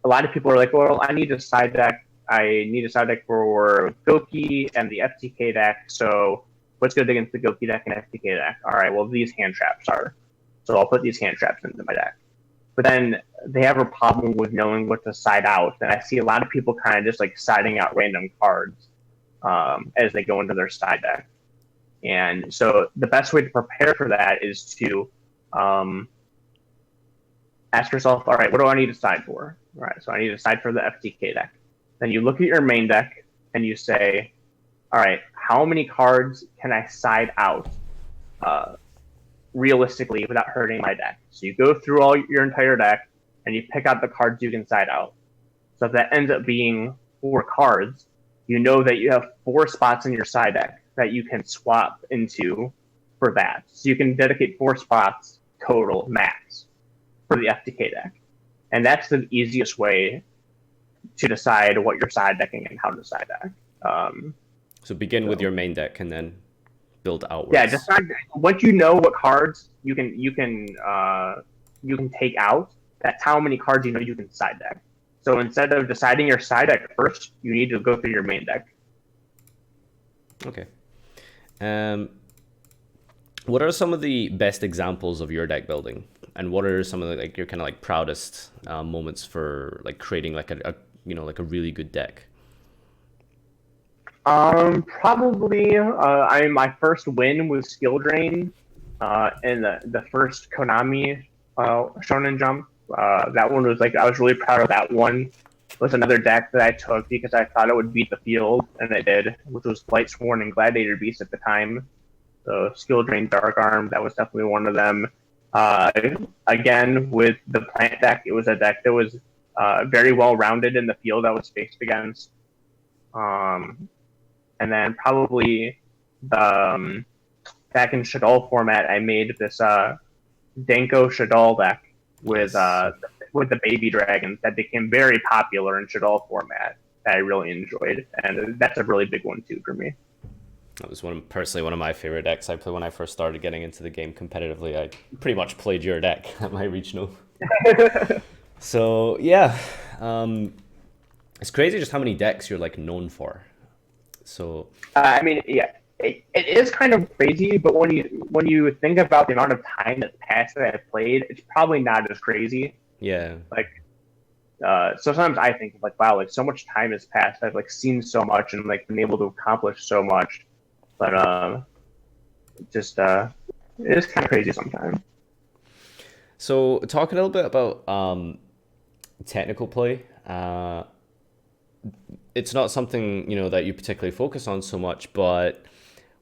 [SPEAKER 2] lot of people are like, well, I need a side deck. I need a side deck for Goki and the FTK deck. So what's good against the Goki deck and FTK deck? All right, well, these hand traps are. So I'll put these hand traps into my deck. But then they have a problem with knowing what to side out. And I see a lot of people kind of just like siding out random cards as they go into their side deck. And so the best way to prepare for that is to ask yourself, all right, what do I need to side for? All right, so I need to side for the FTK deck. Then you look at your main deck and you say, all right, how many cards can I side out realistically without hurting my deck? So you go through all your entire deck and you pick out the cards you can side out. So if that ends up being 4 cards, you know that you have 4 spots in your side deck that you can swap into for that. So you can dedicate 4 spots total max for the FTK deck. And that's the easiest way to decide what you're side decking and how to side deck.
[SPEAKER 1] So begin with your main deck and then build outwards.
[SPEAKER 2] Yeah, decide once you know what cards you can take out. That's how many cards you know you can side deck. So instead of deciding your side deck first, you need to go through your main deck.
[SPEAKER 1] Okay. What are some of the best examples of your deck building, and what are some of the, like your kind of like proudest moments for like creating like a like a really good deck?
[SPEAKER 2] Probably my first win was Skill Drain in the first Konami Shonen Jump. That one was like, I was really proud of that one. It was another deck that I took because I thought it would beat the field, and it did, which was Blightsworn and Gladiator Beast at the time. So Skill Drain Dark Arm, that was definitely one of them. Again, with the plant deck, it was a deck that was very well rounded in the field I was faced against. And then probably the back in Shaddoll format, I made this Denko Shaddoll deck with the baby dragons that became very popular in Shaddoll format that I really enjoyed, and that's a really big one too for me.
[SPEAKER 1] That was personally one of my favorite decks I played when I first started getting into the game competitively. I pretty much played your deck at my regional. So yeah, it's crazy just how many decks you're like known for. So
[SPEAKER 2] I mean, yeah, it is kind of crazy, but when you think about the amount of time that's passed that I've played, it's probably not as crazy.
[SPEAKER 1] yeah.
[SPEAKER 2] Like, sometimes I think like, wow, like so much time has passed. I've like seen so much and like been able to accomplish so much, but just it is kind of crazy sometimes.
[SPEAKER 1] So talk a little bit about technical play. It's not something that you particularly focus on so much, but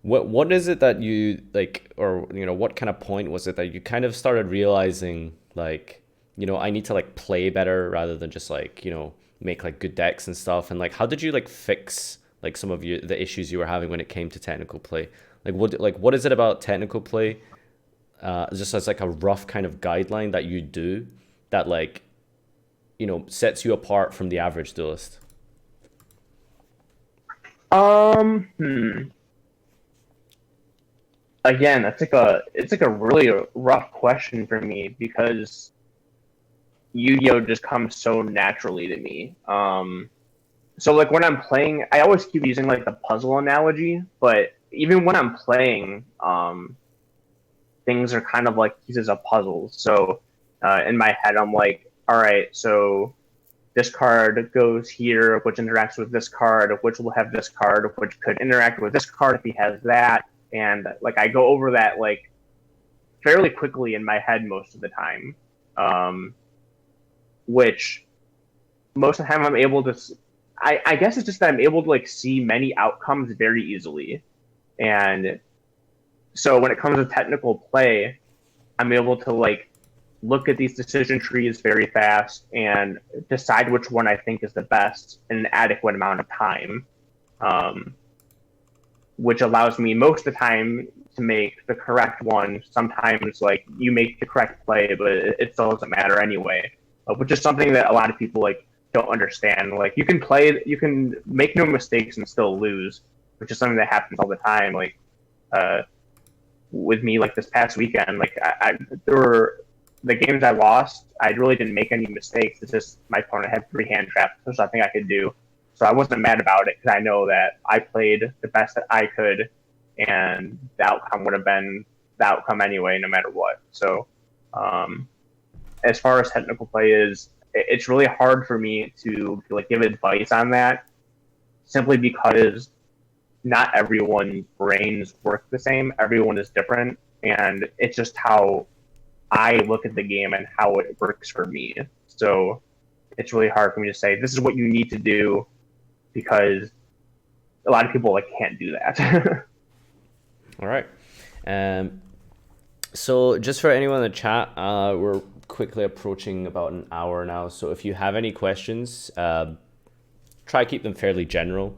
[SPEAKER 1] what is it that you like, or what kind of point was it that you kind of started realizing like, I need to like play better rather than just like make like good decks and stuff, and like how did you like fix like some of the issues you were having when it came to technical play? What is it about technical play, just as like a rough kind of guideline that you do that like sets you apart from the average duelist?
[SPEAKER 2] Hmm. Again, it's like a really rough question for me because Yu-Gi-Oh just comes so naturally to me. So like when I'm playing, I always keep using like the puzzle analogy, but even when I'm playing, things are kind of like pieces of puzzles. So in my head, I'm like, all right, so this card goes here, which interacts with this card, which will have this card, which could interact with this card if he has that, and like I go over that like fairly quickly in my head most of the time, which most of the time I'm able to. I guess it's just that I'm able to like see many outcomes very easily, and so when it comes to technical play, I'm able to like look at these decision trees very fast and decide which one I think is the best in an adequate amount of time, um, which allows me most of the time to make the correct one. Sometimes like you make the correct play, but it still doesn't matter anyway, which is something that a lot of people like don't understand. Like you can make no mistakes and still lose, which is something that happens all the time. Like uh, with me, like this past weekend, like there were the games I lost. I really didn't make any mistakes. It's just my opponent had three hand traps. There's nothing I could do, so I wasn't mad about it because I know that I played the best that I could, and the outcome would have been the outcome anyway, no matter what. So, um, as far as technical play is, it's really hard for me to like give advice on that, simply because not everyone's brains work the same. Everyone is different, and it's just how I look at the game and how it works for me. So it's really hard for me to say this is what you need to do because a lot of people like can't do that.
[SPEAKER 1] All right. Um, so just for anyone in the chat, we're quickly approaching about an hour now. So if you have any questions, try to keep them fairly general.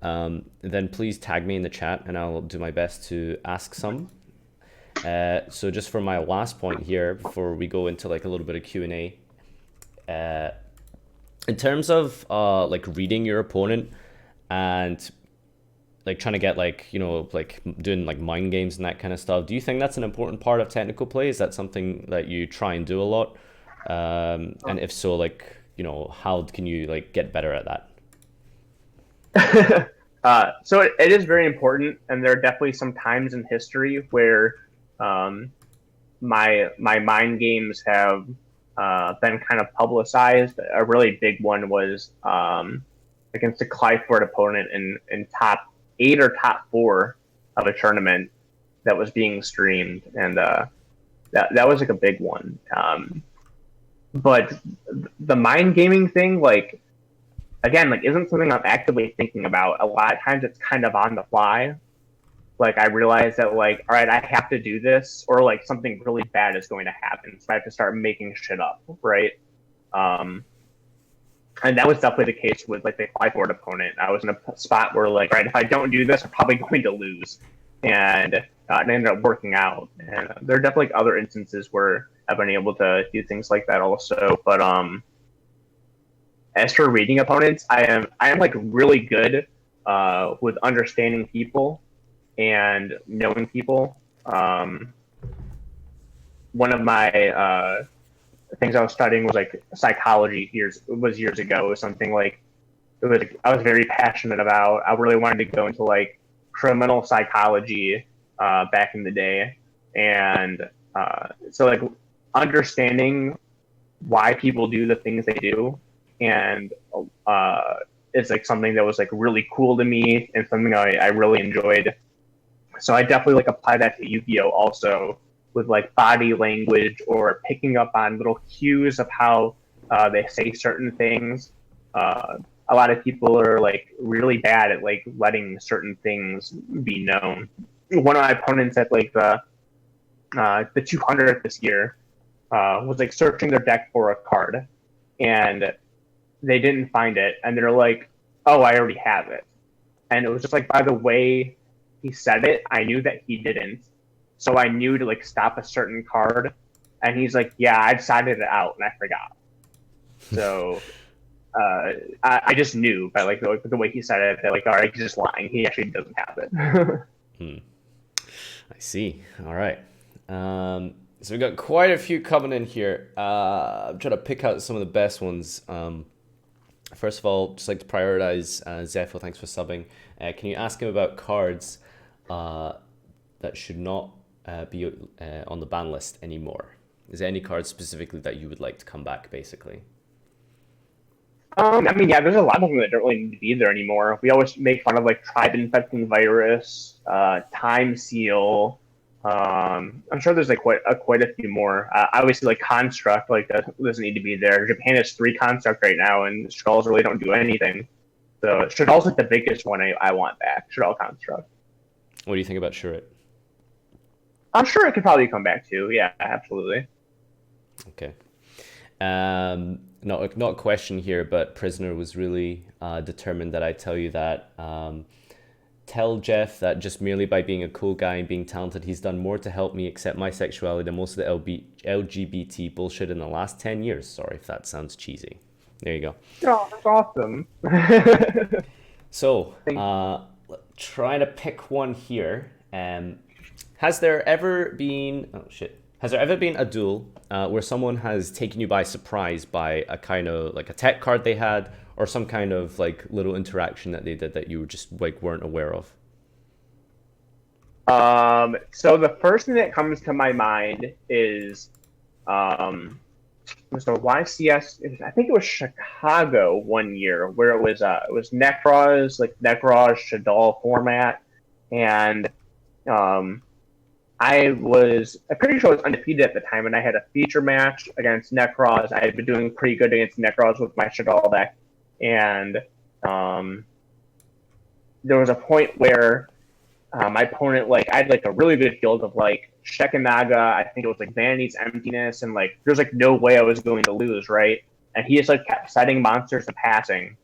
[SPEAKER 1] Then please tag me in the chat and I'll do my best to ask some. So just for my last point here, before we go into like a little bit of Q&A, in terms of like reading your opponent and like trying to get like like doing like mind games and that kind of stuff, do you think that's an important part of technical play? Is that something that you try and do a lot? And if so, like how can you like get better at
[SPEAKER 2] So it is very important, and there are definitely some times in history where my mind games have been kind of publicized. A really big one was against a Cliveboard opponent in top 8 or top 4 of a tournament that was being streamed, and that was like a big one. But the mind gaming thing, like again, like isn't something I'm actively thinking about. A lot of times it's kind of on the fly. Like I realize that like, all right, I have to do this, or like something really bad is going to happen, so I have to start making shit up, right? Um, and that was definitely the case with like the Cliveboard opponent. I was in a spot where like, right, if I don't do this, I'm probably going to lose, and it ended up working out. And there are definitely other instances where I've been able to do things like that also. But as for reading opponents, I am like really good with understanding people and knowing people. One of my things I was studying was like psychology. Years ago. It was something like I was very passionate about. I really wanted to go into like criminal psychology back in the day, and so like understanding why people do the things they do, and it's like something that was like really cool to me and something I really enjoyed. So I definitely like apply that to Yu-Gi-Oh also with like body language or picking up on little cues of how they say certain things. A lot of people are like really bad at like letting certain things be known. One of my opponents at like the 200th this year was like searching their deck for a card, and they didn't find it, and they're like, "Oh, I already have it." And it was just like by the way he said it, I knew that he didn't. So I knew to like stop a certain card, and he's like, "Yeah, I decided it out, and I forgot." So I just knew by like the way he said it that like, all right, he's just lying. He actually doesn't have it.
[SPEAKER 1] I see. All right. So we've got quite a few coming in here. I'm trying to pick out some of the best ones. First of all, just like to prioritize Zepho. Thanks for subbing. Can you ask him about cards that should not be on the ban list anymore? Is there any cards specifically that you would like to come back, basically?
[SPEAKER 2] I mean, yeah, there's a lot of them that don't really need to be there anymore. We always make fun of like tribe infecting virus, time seal. I'm sure there's like quite a few more. Obviously, like construct, like that doesn't need to be there. Japan has 3 construct right now, and Skulls really don't do anything. So Shadal's like the biggest one I want back. Shadal construct.
[SPEAKER 1] What do you think about Shurit?
[SPEAKER 2] I'm sure it could probably come back too. Yeah, absolutely.
[SPEAKER 1] Okay. Not a question here, but Prisoner was really determined that I tell you that. Tell Jeff that just merely by being a cool guy and being talented, he's done more to help me accept my sexuality than most of the LGBT bullshit in the last 10 years. Sorry if that sounds cheesy. There you go.
[SPEAKER 2] Oh, that's awesome.
[SPEAKER 1] So, trying to pick one here. Has there ever been... Oh, shit. Has there ever been a duel where someone has taken you by surprise by a kind of like a tech card they had or some kind of like little interaction that they did that you just like weren't aware of?
[SPEAKER 2] So the first thing that comes to my mind is was the YCS. I think it was Chicago one year where it was Necros, like Necros Shadal format, and I'm pretty sure I was undefeated at the time, and I had a feature match against Necros. I had been doing pretty good against Necros with my Shadal deck, and there was a point where my opponent, like, I had like a really good field of like Shekinaga, I think it was like Vanity's Emptiness, and like there's like no way I was going to lose, right? And he just like kept setting monsters to passing,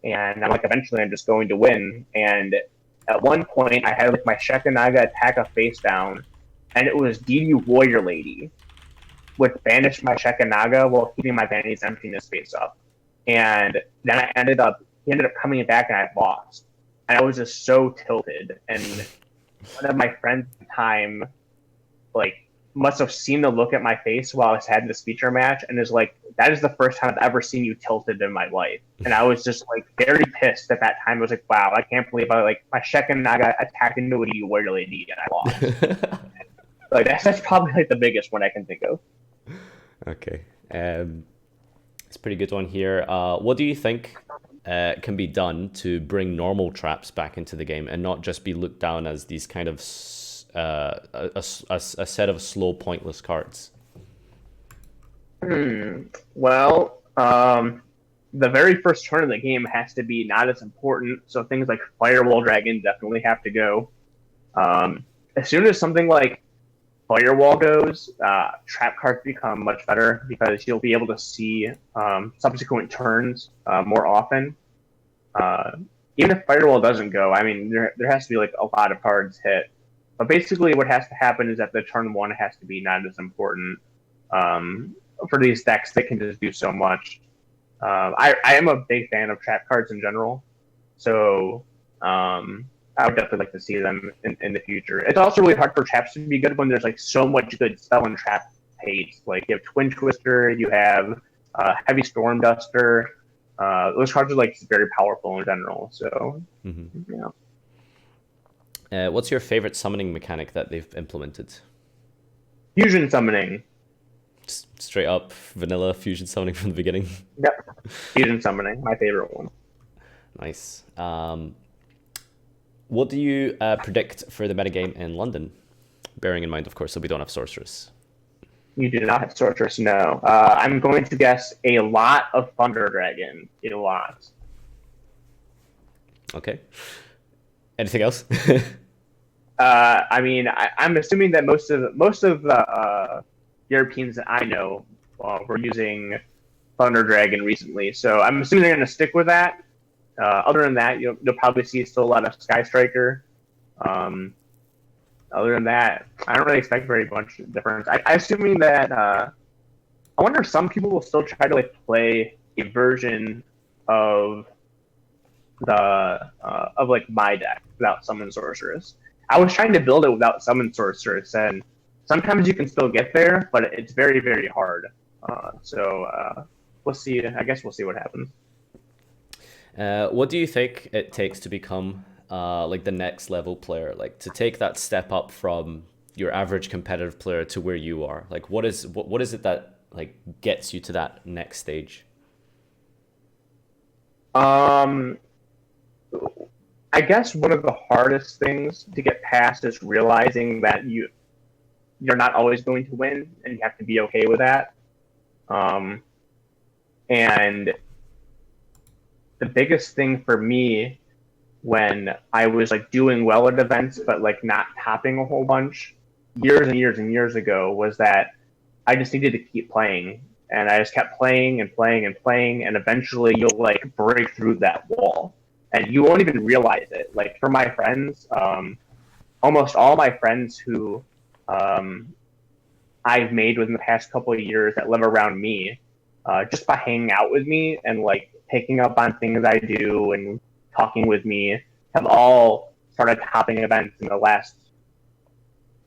[SPEAKER 2] and I'm like, eventually I'm just going to win. And at one point I had like my Shekinaga attack a face down, and it was DU Warrior Lady, which banished my Shekinaga while keeping my Vanity's Emptiness face up. And then he ended up coming back, and I lost. And I was just so tilted. And one of my friends at the time, like, must have seen the look at my face while I was having this feature match, and is like, "That is the first time I've ever seen you tilted in my life." And I was just like very pissed at that time. I was like, "Wow, I can't believe my Shekinaga attacked into a DU Warrior Lady and I lost." Like that's probably like the biggest one I can think of.
[SPEAKER 1] Okay. It's a pretty good one here. What do you think can be done to bring normal traps back into the game and not just be looked down as these kind of a set of slow, pointless cards?
[SPEAKER 2] Well, the very first turn of the game has to be not as important, so things like Firewall Dragon definitely have to go. As soon as something like Firewall goes, trap cards become much better because you'll be able to see subsequent turns more often. Even if Firewall doesn't go, I mean, there has to be like a lot of cards hit. But basically what has to happen is that the turn 1 has to be not as important for these decks that can just do so much. I am a big fan of trap cards in general, so I would definitely like to see them in the future. It's also really hard for traps to be good when there's like so much good spell and trap hates. Like you have Twin Twister, you have Heavy Storm Duster. Those cards are like very powerful in general. So
[SPEAKER 1] Mm-hmm.
[SPEAKER 2] yeah.
[SPEAKER 1] What's your favorite summoning mechanic that they've implemented?
[SPEAKER 2] Fusion summoning.
[SPEAKER 1] Straight up vanilla fusion summoning from the beginning.
[SPEAKER 2] Yep. Fusion summoning, my favorite one.
[SPEAKER 1] Nice. What do you predict for the metagame in London? Bearing in mind, of course, that we don't have Sorceress.
[SPEAKER 2] You do not have Sorceress, no. I'm going to guess a lot of Thunder Dragon. A lot.
[SPEAKER 1] Okay. Anything else?
[SPEAKER 2] I mean, I'm assuming that most of the Europeans that I know were using Thunder Dragon recently, so I'm assuming they're going to stick with that. Other than that, you'll probably see still a lot of Sky Striker. Other than that, I don't really expect very much difference. I'm assuming that I wonder if some people will still try to like play a version of like my deck without Summon Sorceress. I was trying to build it without Summon Sorceress, and sometimes you can still get there, but it's very, very hard. So we'll see. I guess we'll see what happens.
[SPEAKER 1] What do you think it takes to become like the next level player? Like to take that step up from your average competitive player to where you are? Like what is it that like gets you to that next stage?
[SPEAKER 2] I guess one of the hardest things to get past is realizing that you're not always going to win, and you have to be okay with that. And the biggest thing for me when I was like doing well at events but like not topping a whole bunch years and years and years ago was that I just needed to keep playing, and I just kept playing and playing and playing, and eventually you'll like break through that wall and you won't even realize it. Like for my friends, almost all my friends who I've made within the past couple of years that live around me, just by hanging out with me and like picking up on things I do and talking with me, have all started topping events in the last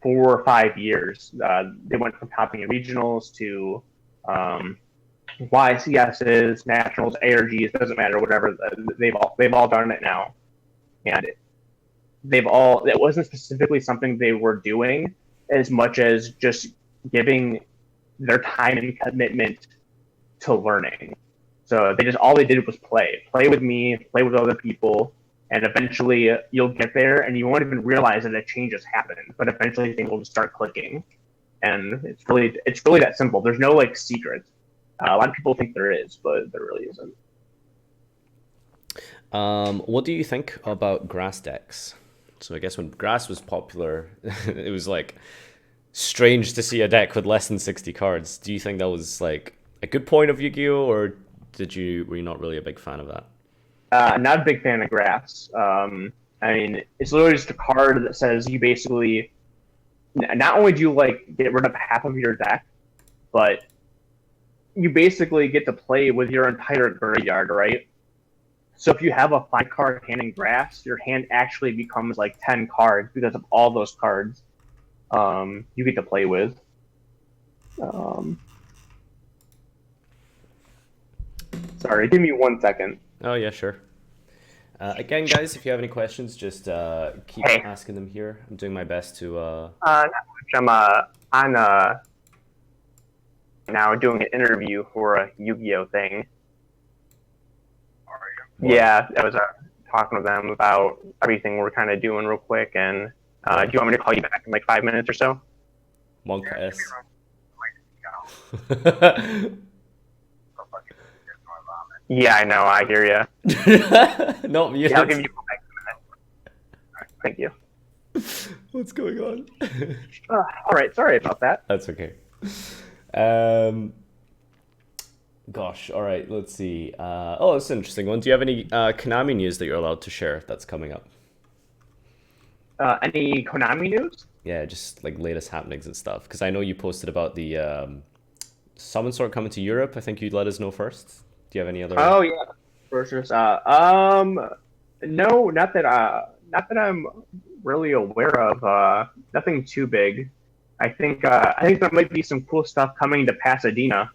[SPEAKER 2] 4 or 5 years. They went from topping regionals to YCSs, nationals, ARGs, doesn't matter, whatever. They've all done it now, and it wasn't specifically something they were doing as much as just giving their time and commitment to learning. So all they did was play with me, play with other people, and eventually you'll get there and you won't even realize that a change has happened. But eventually things will just start clicking, and it's really that simple. There's no like secret. A lot of people think there is, but there really isn't.
[SPEAKER 1] What do you think about grass decks? So I guess when grass was popular, it was like strange to see a deck with less than 60 cards. Do you think that was like a good point of Yu-Gi-Oh, or were you not really a big fan of that?
[SPEAKER 2] Not a big fan of grass. I mean, it's literally just a card that says you basically not only do you like get rid of half of your deck, but you basically get to play with your entire graveyard, right? So if you have a 5-card hand in grass, your hand actually becomes like 10 cards because of all those cards you get to play with. Sorry, give me 1 second.
[SPEAKER 1] Oh yeah, sure. Again, guys, if you have any questions, just keep asking them here. I'm doing my best to.
[SPEAKER 2] Not much. I'm on now doing an interview for a Yu-Gi-Oh thing. Yeah, I was talking with them about everything we're kind of doing real quick, and do you want me to call you back in like 5 minutes or so?
[SPEAKER 1] Monk S.
[SPEAKER 2] Yeah, I know. I hear you.
[SPEAKER 1] Not me.
[SPEAKER 2] Yeah, I'll give you a call back in a minute. Thank you.
[SPEAKER 1] What's going on?
[SPEAKER 2] All right. Sorry about that.
[SPEAKER 1] That's okay. Gosh. All right. Let's see. Oh, that's an interesting one. Do you have any Konami news that you're allowed to share that's coming up?
[SPEAKER 2] Any Konami news?
[SPEAKER 1] Yeah, just like latest happenings and stuff. Because I know you posted about the Summon Sword coming to Europe. I think you'd let us know first. Do you have any other?
[SPEAKER 2] Oh yeah, Sorceress. No, not that I'm really aware of. Nothing too big. I think there might be some cool stuff coming to Pasadena,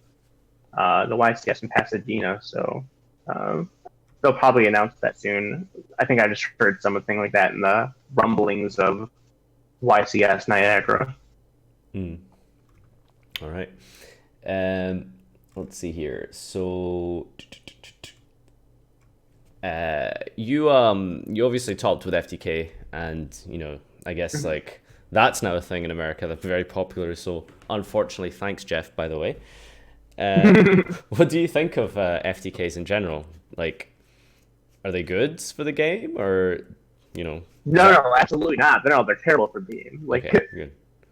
[SPEAKER 2] the YCS in Pasadena. So um, they'll probably announce that soon. I think I just heard something like that in the rumblings of YCS Niagara.
[SPEAKER 1] Hmm. All right. Um, let's see here. So, you obviously topped with FTK, and I guess like that's now a thing in America. That's very popular. So, unfortunately, thanks, Jeff. By the way, uh, what do you think of FTKs in general? Like, are they good for the game, or is
[SPEAKER 2] No,
[SPEAKER 1] that
[SPEAKER 2] no, absolutely not. They're terrible for the game.
[SPEAKER 1] okay?
[SPEAKER 2] Like,
[SPEAKER 1] Good.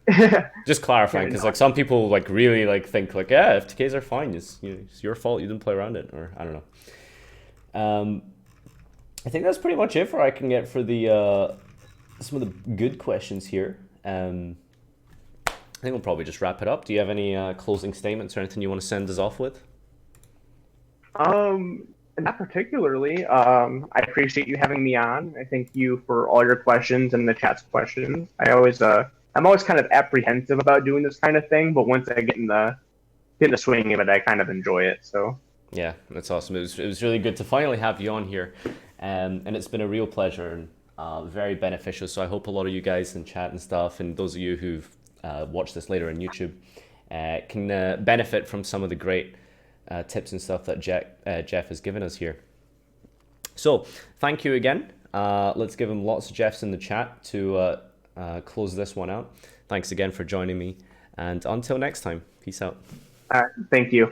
[SPEAKER 2] yeah,
[SPEAKER 1] Just clarifying, because
[SPEAKER 2] no.
[SPEAKER 1] like some people like really like think like yeah, FTKs are fine. It's your fault you didn't play around it, or I don't know. I think that's pretty much it for I can get for the some of the good questions here. I think we'll probably just wrap it up. Do you have any closing statements or anything you want to send us off with?
[SPEAKER 2] Not particularly. I appreciate you having me on. I thank you for all your questions and the chat's questions. I'm always kind of apprehensive about doing this kind of thing, but once I get in the swing of it, I kind of enjoy it. So,
[SPEAKER 1] Yeah, that's awesome. It was really good to finally have you on here, and it's been a real pleasure and very beneficial. So I hope a lot of you guys in chat and stuff, and those of you who've watched this later on YouTube, can benefit from some of the great tips and stuff that Jeff has given us here. So thank you again. Let's give him lots of Jeffs in the chat to close this one out. Thanks again for joining me, and until next time, peace out.
[SPEAKER 2] thank you.